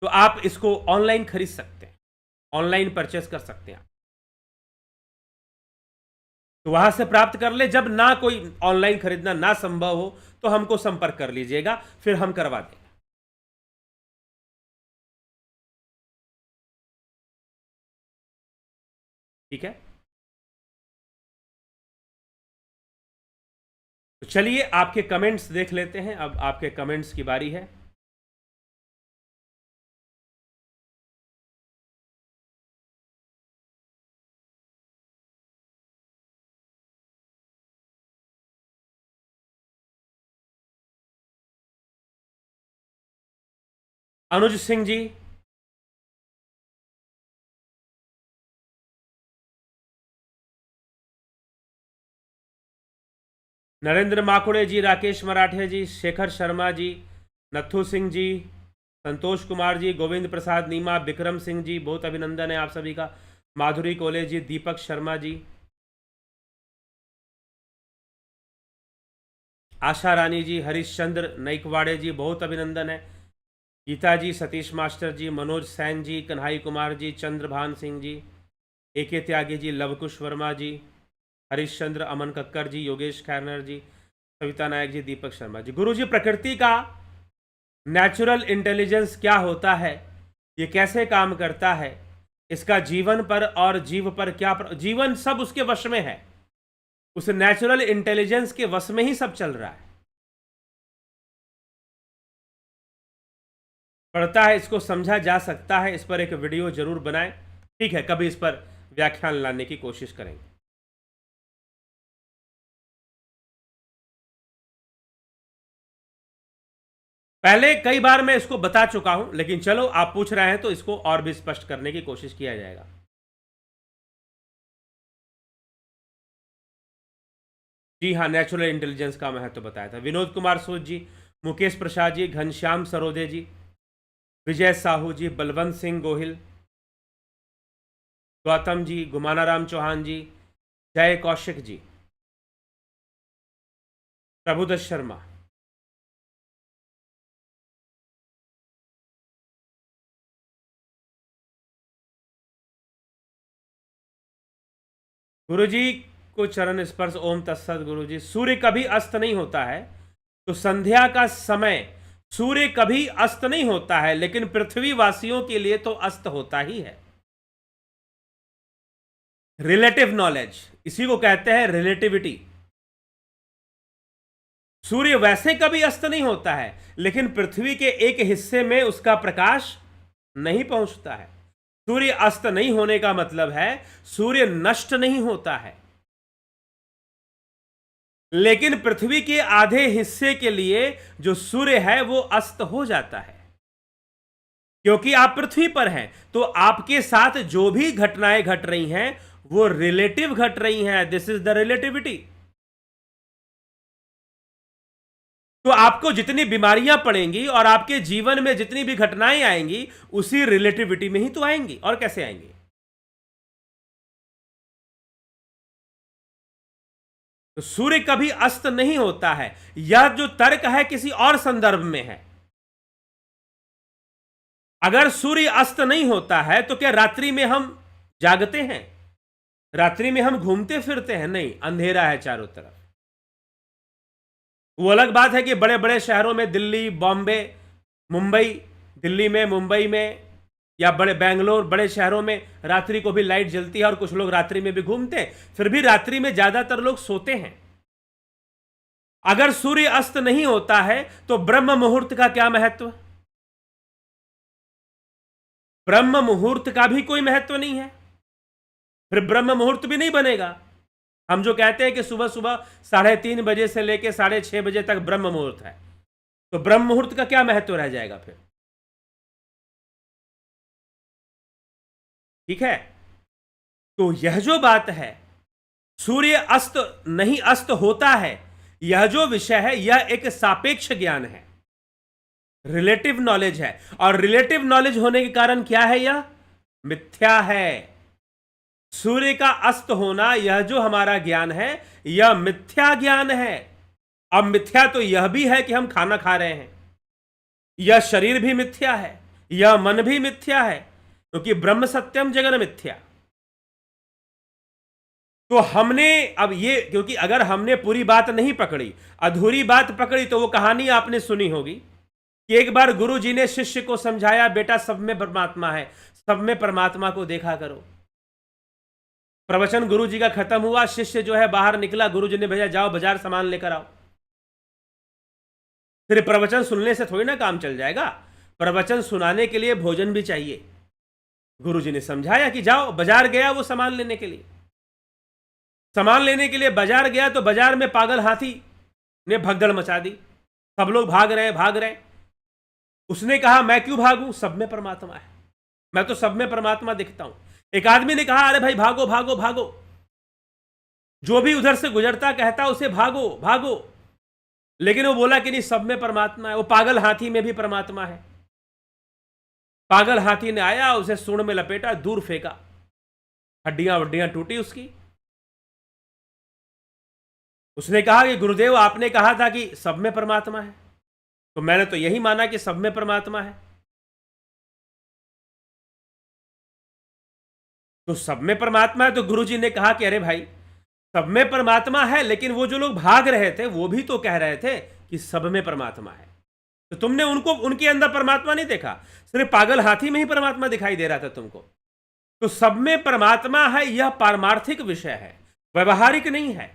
तो आप इसको ऑनलाइन खरीद सकते हैं, ऑनलाइन परचेस कर सकते हैं। तो वहां से प्राप्त कर ले। जब ना कोई ऑनलाइन खरीदना ना संभव हो तो हमको संपर्क कर लीजिएगा, फिर हम करवा देंगे। ठीक है, तो चलिए आपके कमेंट्स देख लेते हैं। अब आपके कमेंट्स की बारी है। अनुज सिंह जी, नरेंद्र माकुड़े जी, राकेश मराठे जी, शेखर शर्मा जी, नथु सिंह जी, संतोष कुमार जी, गोविंद प्रसाद नीमा, विक्रम सिंह जी, बहुत अभिनंदन है आप सभी का। माधुरी कोले जी, दीपक शर्मा जी, आशा रानी जी, हरीशचंद्र नाइकवाड़े जी, बहुत अभिनंदन है। गीता जी, सतीश मास्टर जी, मनोज सैन जी, कन्हाई कुमार जी, चंद्रभान सिंह जी, एके त्यागी जी, लवकुश वर्मा जी, हरीशचंद्र, अमन कक्कर जी, योगेश खैरनर जी, सविता नायक जी, दीपक शर्मा जी। गुरु जी, प्रकृति का नेचुरल इंटेलिजेंस क्या होता है, ये कैसे काम करता है, इसका जीवन पर और जीव पर क्या जीवन सब उसके वश में है, उस नेचुरल इंटेलिजेंस के वश में ही सब चल रहा है। पढ़ता है, इसको समझा जा सकता है। इस पर एक वीडियो जरूर बनाएं। ठीक है, कभी इस पर व्याख्यान लाने की कोशिश करेंगे। पहले कई बार मैं इसको बता चुका हूं, लेकिन चलो आप पूछ रहे हैं तो इसको और भी स्पष्ट करने की कोशिश किया जाएगा। जी हाँ, नेचुरल इंटेलिजेंस का महत्व बताया था। विनोद कुमार सूद जी, मुकेश प्रसाद जी, घनश्याम सरोदे जी, विजय साहू जी, बलवंत सिंह गोहिल, गौतम जी, गुमानाराम चौहान जी, जय कौशिक जी, प्रभुदत्त शर्मा, गुरुजी को चरण स्पर्श। ओम तत्सत। गुरुजी, सूर्य कभी अस्त नहीं होता है, तो संध्या का समय सूर्य कभी अस्त नहीं होता है, लेकिन पृथ्वी वासियों के लिए तो अस्त होता ही है। रिलेटिव नॉलेज, इसी को कहते हैं रिलेटिविटी। सूर्य वैसे कभी अस्त नहीं होता है, लेकिन पृथ्वी के एक हिस्से में उसका प्रकाश नहीं पहुंचता है। सूर्य अस्त नहीं होने का मतलब है सूर्य नष्ट नहीं होता है, लेकिन पृथ्वी के आधे हिस्से के लिए जो सूर्य है वो अस्त हो जाता है। क्योंकि आप पृथ्वी पर हैं, तो आपके साथ जो भी घटनाएं घट रही हैं वो रिलेटिव घट रही हैं। This is the relativity. तो आपको जितनी बीमारियां पड़ेंगी और आपके जीवन में जितनी भी घटनाएं आएंगी, उसी रिलेटिविटी में ही तो आएंगी, और कैसे आएंगी। तो सूर्य कभी अस्त नहीं होता है। यह जो तर्क है किसी और संदर्भ में है। अगर सूर्य अस्त नहीं होता है तो क्या रात्रि में हम जागते हैं? रात्रि में हम घूमते फिरते हैं? नहीं, अंधेरा है चारों तरफ। वो अलग बात है कि बड़े बड़े शहरों में, दिल्ली, बॉम्बे, मुंबई, दिल्ली में, मुंबई में, या बड़े बेंगलोर, बड़े शहरों में रात्रि को भी लाइट जलती है और कुछ लोग रात्रि में भी घूमते हैं। फिर भी रात्रि में ज्यादातर लोग सोते हैं। अगर सूर्य अस्त नहीं होता है तो ब्रह्म मुहूर्त का क्या महत्व? ब्रह्म मुहूर्त का भी कोई महत्व नहीं है, फिर ब्रह्म मुहूर्त भी नहीं बनेगा। हम जो कहते हैं कि सुबह सुबह 3:30 बजे से लेकर 6:30 बजे तक ब्रह्म मुहूर्त है, तो ब्रह्म मुहूर्त का क्या महत्व रह जाएगा फिर? ठीक है, तो यह जो बात है, सूर्य अस्त नहीं अस्त होता है, यह जो विषय है यह एक सापेक्ष ज्ञान है, रिलेटिव नॉलेज है। और रिलेटिव नॉलेज होने के कारण क्या है? यह मिथ्या है। सूर्य का अस्त होना, यह जो हमारा ज्ञान है, यह मिथ्या ज्ञान है। अब मिथ्या तो यह भी है कि हम खाना खा रहे हैं, यह शरीर भी मिथ्या है, यह मन भी मिथ्या है, क्योंकि ब्रह्म सत्यम जगन मिथ्या। तो हमने अब ये, क्योंकि अगर हमने पूरी बात नहीं पकड़ी, अधूरी बात पकड़ी, तो वो कहानी आपने सुनी होगी कि एक बार गुरु जी ने शिष्य को समझाया, बेटा सब में परमात्मा है, सब में परमात्मा को देखा करो। प्रवचन गुरु जी का खत्म हुआ, शिष्य जो है बाहर निकला, गुरु जी ने भेजा जाओ बाजार सामान लेकर आओ। फिर प्रवचन सुनने से थोड़ी ना काम चल जाएगा, प्रवचन सुनाने के लिए भोजन भी चाहिए। गुरु जी ने समझाया कि जाओ, बाजार गया वो सामान लेने के लिए, सामान लेने के लिए बाजार गया, तो बाजार में पागल हाथी ने भगदड़ मचा दी, सब लोग भाग रहे भाग रहे। उसने कहा मैं क्यों भागूं, सब में परमात्मा है, मैं तो सब में परमात्मा दिखता हूं। एक आदमी ने कहा अरे भाई भागो भागो भागो, जो भी उधर से गुजरता कहता उसे भागो भागो, लेकिन वो बोला कि नहीं, सब में परमात्मा है। वो पागल हाथी में भी परमात्मा है। पागल हाथी ने आया, उसे सूंड में लपेटा, दूर फेंका, हड्डियां वड्डियां टूटी उसकी। उसने कहा कि गुरुदेव आपने कहा था कि सब में परमात्मा है, तो मैंने तो यही माना कि सब में परमात्मा है। तो सब में परमात्मा है, तो गुरुजी ने कहा कि अरे भाई सब में परमात्मा है, लेकिन वो जो लोग भाग रहे थे वो भी तो कह रहे थे कि सब में परमात्मा है, तो तुमने उनको, उनके अंदर परमात्मा नहीं देखा, सिर्फ पागल हाथी में ही परमात्मा दिखाई दे रहा था तुमको। तो सब में परमात्मा है, यह पारमार्थिक विषय है, व्यवहारिक नहीं है।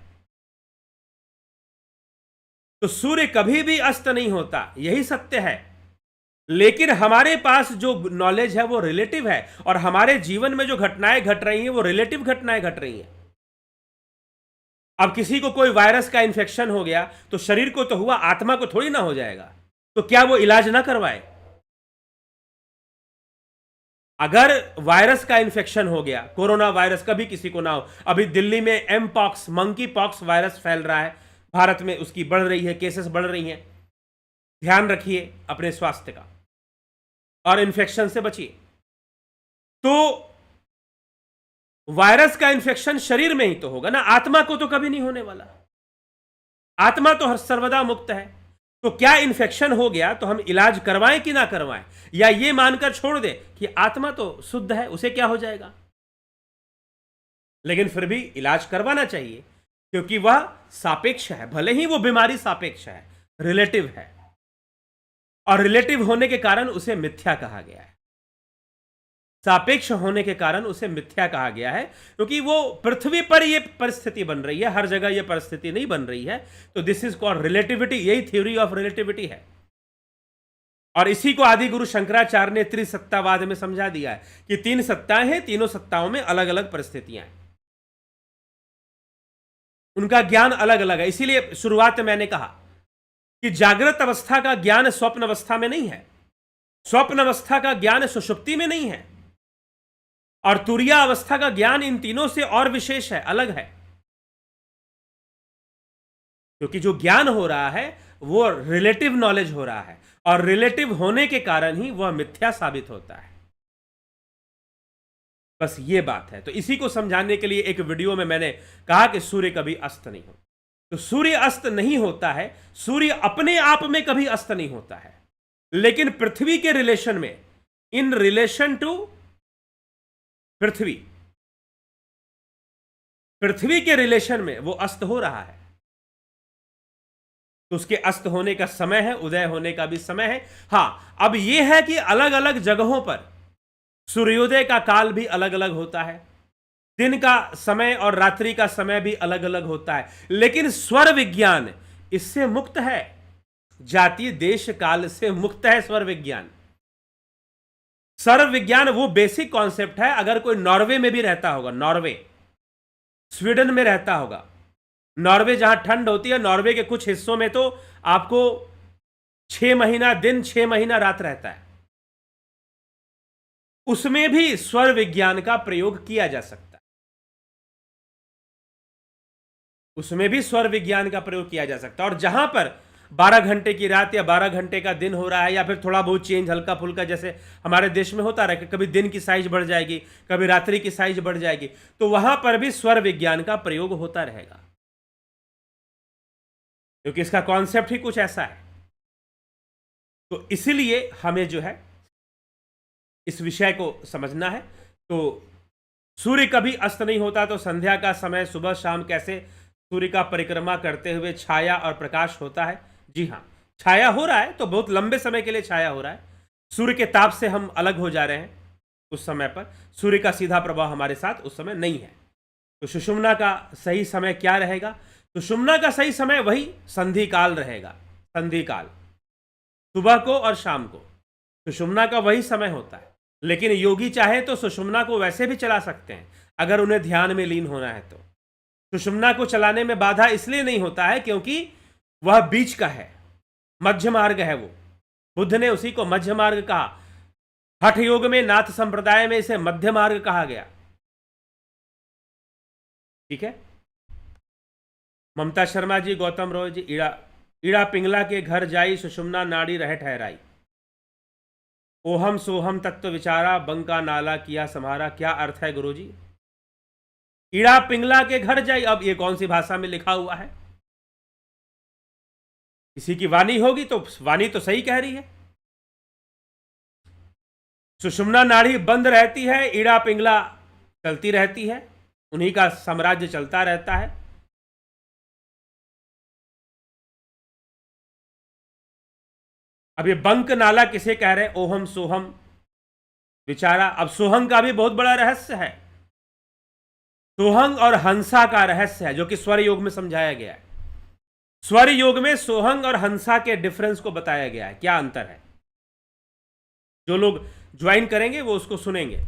तो सूर्य कभी भी अस्त नहीं होता, यही सत्य है। लेकिन हमारे पास जो नॉलेज है वो रिलेटिव है, और हमारे जीवन में जो घटनाएं घट रही हैं वो रिलेटिव घटनाएं घट रही हैं। अब किसी को कोई वायरस का इंफेक्शन हो गया तो शरीर को तो हुआ, आत्मा को थोड़ी ना हो जाएगा, तो क्या वो इलाज ना करवाए? अगर वायरस का इंफेक्शन हो गया, कोरोना वायरस, कभी किसी को ना हो, अभी दिल्ली में mpox, monkeypox virus फैल रहा है, भारत में उसकी बढ़ रही है, केसेस बढ़ रही हैं। ध्यान रखिए अपने स्वास्थ्य का और इन्फेक्शन से बचिए। तो वायरस का इन्फेक्शन शरीर में ही तो होगा ना, आत्मा को तो कभी नहीं होने वाला। आत्मा तो हर सर्वदा मुक्त है। तो क्या इन्फेक्शन हो गया तो हम इलाज करवाएं कि ना करवाएं, या ये मानकर छोड़ दें कि आत्मा तो शुद्ध है, उसे क्या हो जाएगा? लेकिन फिर भी इलाज करवाना चाहिए, क्योंकि वह सापेक्ष है, भले ही वो बीमारी सापेक्ष है, रिलेटिव है, और रिलेटिव होने के कारण उसे मिथ्या कहा गया है। सापेक्ष होने के कारण उसे मिथ्या कहा गया है, क्योंकि वो पृथ्वी पर ये परिस्थिति बन रही है, हर जगह ये परिस्थिति नहीं बन रही है। तो दिस इज कॉल्ड रिलेटिविटी, यही थ्योरी ऑफ रिलेटिविटी है। और इसी को आदि गुरु शंकराचार्य ने त्रिसत्तावाद में समझा दिया है कि तीन सत्ताएं हैं, तीनों सत्ताओं में अलग अलग परिस्थितियां हैं, उनका ज्ञान अलग अलग है। इसीलिए शुरुआत में मैंने कहा कि जागृत अवस्था का ज्ञान स्वप्न अवस्था में नहीं है, स्वप्न अवस्था का ज्ञान सुषुप्ति में नहीं है, और तुरिया अवस्था का ज्ञान इन तीनों से और विशेष है, अलग है। क्योंकि जो ज्ञान हो रहा है वो रिलेटिव नॉलेज हो रहा है, और रिलेटिव होने के कारण ही वह मिथ्या साबित होता है। बस ये बात है। तो इसी को समझाने के लिए एक वीडियो में मैंने कहा कि सूर्य कभी अस्त नहीं होता। तो सूर्य अस्त नहीं होता है, सूर्य अपने आप में कभी अस्त नहीं होता है, लेकिन पृथ्वी के रिलेशन में, इन रिलेशन टू पृथ्वी, पृथ्वी के रिलेशन में वो अस्त हो रहा है। तो उसके अस्त होने का समय है, उदय होने का भी समय है। हां, अब यह है कि अलग अलग जगहों पर सूर्योदय का काल भी अलग अलग होता है, दिन का समय और रात्रि का समय भी अलग अलग होता है, लेकिन स्वर विज्ञान इससे मुक्त है, जातीय देश काल से मुक्त है स्वर विज्ञान। स्वर विज्ञान वो बेसिक कॉन्सेप्ट है। अगर कोई नॉर्वे में भी रहता होगा, नॉर्वे, स्वीडन में रहता होगा, नॉर्वे जहां ठंड होती है, नॉर्वे के कुछ हिस्सों में तो आपको 6 महीना दिन 6 महीना रात रहता है, उसमें भी स्वर विज्ञान का प्रयोग किया जा सकता है, उसमें भी स्वर विज्ञान का प्रयोग किया जा सकता है। और जहां पर 12 घंटे की रात या 12 घंटे का दिन हो रहा है, या फिर थोड़ा बहुत चेंज हल्का फुल्का जैसे हमारे देश में होता रहे, कभी दिन की साइज बढ़ जाएगी, कभी रात्रि की साइज बढ़ जाएगी, तो वहां पर भी स्वर विज्ञान का प्रयोग होता रहेगा। क्योंकि इसका कॉन्सेप्ट ही कुछ ऐसा है। तो इसीलिए हमें जो है इस विषय को समझना है। तो सूर्य कभी अस्त नहीं होता, तो संध्या का समय सुबह शाम कैसे सूर्य का परिक्रमा करते हुए छाया और प्रकाश होता है। जी हाँ, छाया हो रहा है तो बहुत लंबे समय के लिए छाया हो रहा है। सूर्य के ताप से हम अलग हो जा रहे हैं उस समय पर, सूर्य का सीधा प्रभाव हमारे साथ उस समय नहीं है। तो सुषुम्ना का सही समय क्या रहेगा? सुषुम्ना का सही समय वही संधि काल रहेगा। संधि काल सुबह को और शाम को सुषुम्ना का वही समय होता है। लेकिन योगी चाहे तो सुषुम्ना को वैसे भी चला सकते हैं अगर उन्हें ध्यान में लीन होना है तो। सुषुम्ना को चलाने में बाधा इसलिए नहीं होता है क्योंकि वह बीच का है, मध्य मार्ग है वो। बुद्ध ने उसी को मध्य मार्ग कहा। हठ योग में, नाथ संप्रदाय में इसे मध्य मार्ग कहा गया। ठीक है। ममता शर्मा जी, गौतम रोज जी, ईड़ा पिंगला के घर जाई, सुषुम्ना नाड़ी रहे ठहराई। ओहम सोहम तत्व विचारा, बंका नाला किया समारा। क्या अर्थ है गुरुजी? ईड़ा पिंगला के घर जाई, अब ये कौन सी भाषा में लिखा हुआ है? किसी की वाणी होगी तो वाणी तो सही कह रही है। सुषुम्ना नाड़ी बंद रहती है, ईड़ा पिंगला चलती रहती है, उन्हीं का साम्राज्य चलता रहता है। अब ये बंक नाला किसे कह रहे हैं? ओहम सोहम विचारा। अब सोहंग का भी बहुत बड़ा रहस्य है। सोहंग और हंसा का रहस्य है जो कि स्वर योग में समझाया गया है। स्वर योग में सोहंग और हंसा के डिफरेंस को बताया गया है, क्या अंतर है। जो लोग ज्वाइन करेंगे वो उसको सुनेंगे।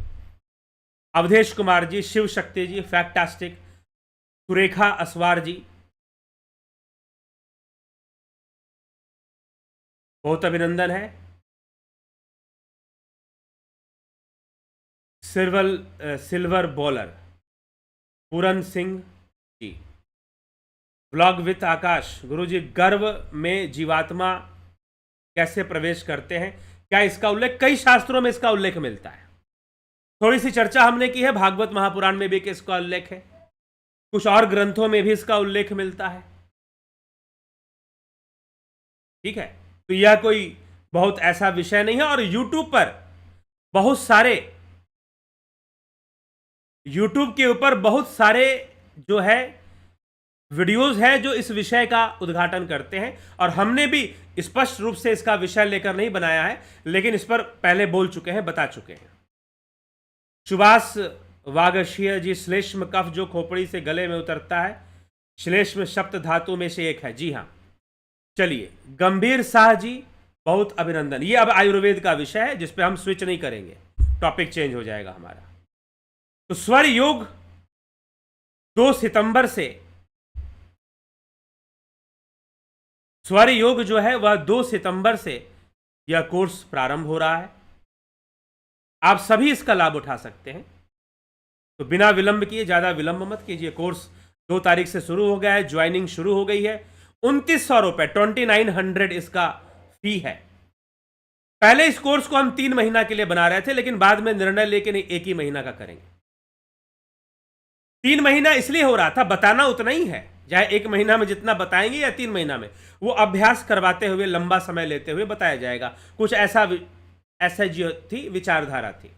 अवधेश कुमार जी, शिव शक्ति जी, फैक्टास्टिक, सुरेखा असवार जी, बहुत अभिनंदन है। Silver bowler Puran Singh ji, blog with Akash, गुरुजी गर्भ में जीवात्मा कैसे प्रवेश करते हैं, क्या इसका उल्लेख? कई शास्त्रों में इसका उल्लेख मिलता है। थोड़ी सी चर्चा हमने की है, भागवत महापुराण में भी इसका उल्लेख है, कुछ और ग्रंथों में भी इसका उल्लेख मिलता है। ठीक है। तो यह कोई बहुत ऐसा विषय नहीं है। और यूट्यूब पर बहुत सारे, यूट्यूब के ऊपर बहुत सारे जो है वीडियोस हैं जो इस विषय का उद्घाटन करते हैं। और हमने भी स्पष्ट रूप से इसका विषय लेकर नहीं बनाया है, लेकिन इस पर पहले बोल चुके हैं, बता चुके हैं। सुभाष वागशीय जी, श्लेष्म कफ जो खोपड़ी से गले में उतरता है, श्लेष्म सप्त धातु में से एक है। जी हाँ। चलिए, गंभीर शाह जी, बहुत अभिनंदन। ये अब आयुर्वेद का विषय है जिस पे हम स्विच नहीं करेंगे, टॉपिक चेंज हो जाएगा हमारा। तो स्वर योग 2 सितंबर से, स्वर योग जो है वह 2 सितंबर से यह कोर्स प्रारंभ हो रहा है। आप सभी इसका लाभ उठा सकते हैं। तो बिना विलंब किए, ज्यादा विलंब मत कीजिए। कोर्स 2 तारीख से शुरू हो गया है, ज्वाइनिंग शुरू हो गई है। 2900 रुपए, 2900 इसका फी है। पहले इस कोर्स को हम 3 महीना के लिए बना रहे थे, लेकिन बाद में निर्णय लेके नहीं, 1 ही महीना का करेंगे। 3 महीना इसलिए हो रहा था, बताना उतना ही है, चाहे 1 महीना में जितना बताएंगे या 3 महीना में, वो अभ्यास करवाते हुए, लंबा समय लेते हुए बताया जाएगा। कुछ ऐसा जो थी विचारधारा थी।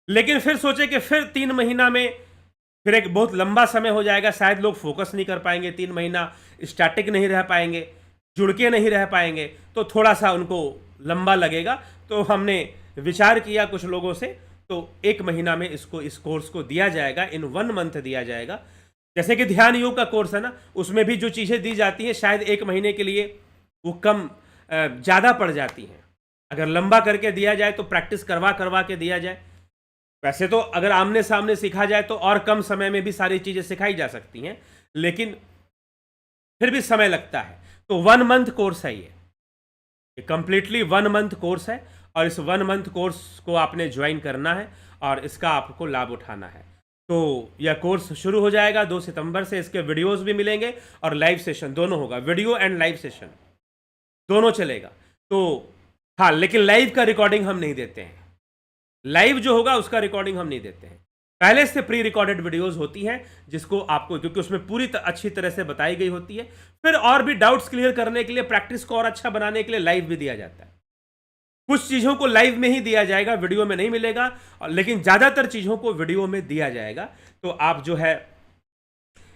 लेकिन फिर सोचे कि फिर 3 महीना में फिर एक बहुत लंबा समय हो जाएगा, शायद लोग फोकस नहीं कर पाएंगे, 3 महीना स्टैटिक नहीं रह पाएंगे, जुड़ के नहीं रह पाएंगे, तो थोड़ा सा उनको लंबा लगेगा। तो हमने विचार किया कुछ लोगों से, तो 1 महीना में इसको, इस कोर्स को दिया जाएगा, इन 1 मंथ दिया जाएगा। जैसे कि ध्यान योग का कोर्स है ना, उसमें भी जो चीज़ें दी जाती हैं शायद 1 महीने के लिए वो कम ज़्यादा पड़ जाती हैं। अगर लंबा करके दिया जाए तो प्रैक्टिस करवा करवा के दिया जाए। वैसे तो अगर आमने सामने सीखा जाए तो और कम समय में भी सारी चीज़ें सिखाई जा सकती हैं, लेकिन फिर भी समय लगता है। तो 1 मंथ कोर्स है ये कंप्लीटली 1 मंथ कोर्स है। और इस 1 मंथ कोर्स को आपने ज्वाइन करना है और इसका आपको लाभ उठाना है। तो यह कोर्स शुरू हो जाएगा 2 सितंबर से। इसके वीडियोस भी मिलेंगे और लाइव सेशन दोनों होगा, वीडियो एंड लाइव सेशन दोनों चलेगा। तो हाँ, लेकिन लाइव का रिकॉर्डिंग हम नहीं देते हैं। लाइव जो होगा उसका रिकॉर्डिंग हम नहीं देते हैं। पहले से प्री रिकॉर्डेड वीडियोस होती हैं जिसको आपको, क्योंकि उसमें पूरी अच्छी तरह से बताई गई होती है। फिर और भी डाउट्स क्लियर करने के लिए, प्रैक्टिस को और अच्छा बनाने के लिए लाइव भी दिया जाता है। कुछ चीजों को लाइव में ही दिया जाएगा, वीडियो में नहीं मिलेगा, लेकिन ज्यादातर चीजों को वीडियो में दिया जाएगा। तो आप जो है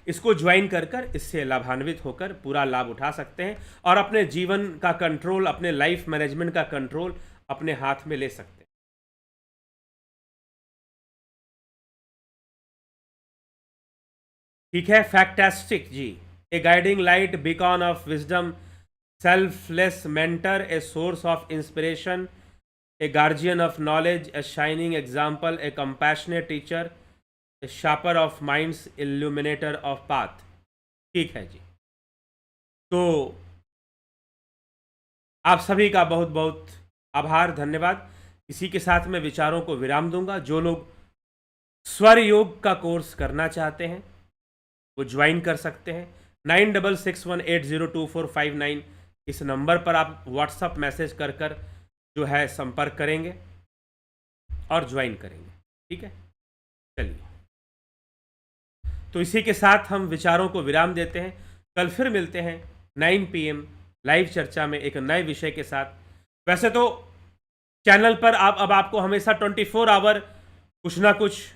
इसको ज्वाइन कर कर इससे लाभान्वित होकर पूरा लाभ उठा सकते हैं और अपने जीवन का कंट्रोल, अपने लाइफ मैनेजमेंट का कंट्रोल अपने हाथ में ले सकते हैं। ठीक है, फैक्टास्टिक जी। A guiding light, beacon of wisdom, selfless mentor, a source of inspiration, a guardian of knowledge, a shining example, a compassionate teacher, a sharper of minds, illuminator of path. ठीक है जी। तो आप सभी का बहुत बहुत आभार, धन्यवाद। इसी के साथ मैं विचारों को विराम दूंगा। जो लोग स्वर योग का कोर्स करना चाहते हैं वो ज्वाइन कर सकते हैं। 9661802459 इस नंबर पर आप व्हाट्सअप मैसेज कर कर जो है संपर्क करेंगे और ज्वाइन करेंगे। ठीक है, चलिए, तो इसी के साथ हम विचारों को विराम देते हैं। कल फिर मिलते हैं 9 PM लाइव चर्चा में एक नए विषय के साथ। वैसे तो चैनल पर अब आपको हमेशा 24 आवर कुछ ना कुछ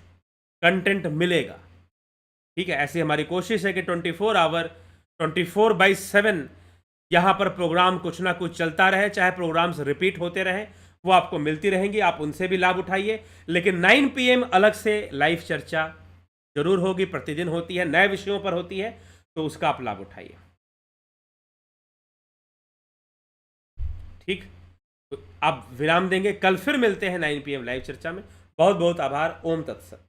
कंटेंट मिलेगा। ठीक है, ऐसी हमारी कोशिश है कि 24 आवर 24/7 यहाँ पर प्रोग्राम कुछ ना कुछ चलता रहे, चाहे प्रोग्राम्स रिपीट होते रहें, वो आपको मिलती रहेंगी, आप उनसे भी लाभ उठाइए। लेकिन 9 PM अलग से लाइव चर्चा जरूर होगी, प्रतिदिन होती है, नए विषयों पर होती है, तो उसका आप लाभ उठाइए। ठीक, तो आप विराम देंगे। कल फिर मिलते हैं 9 PM लाइव चर्चा में। बहुत बहुत आभार। ओम तत्सत।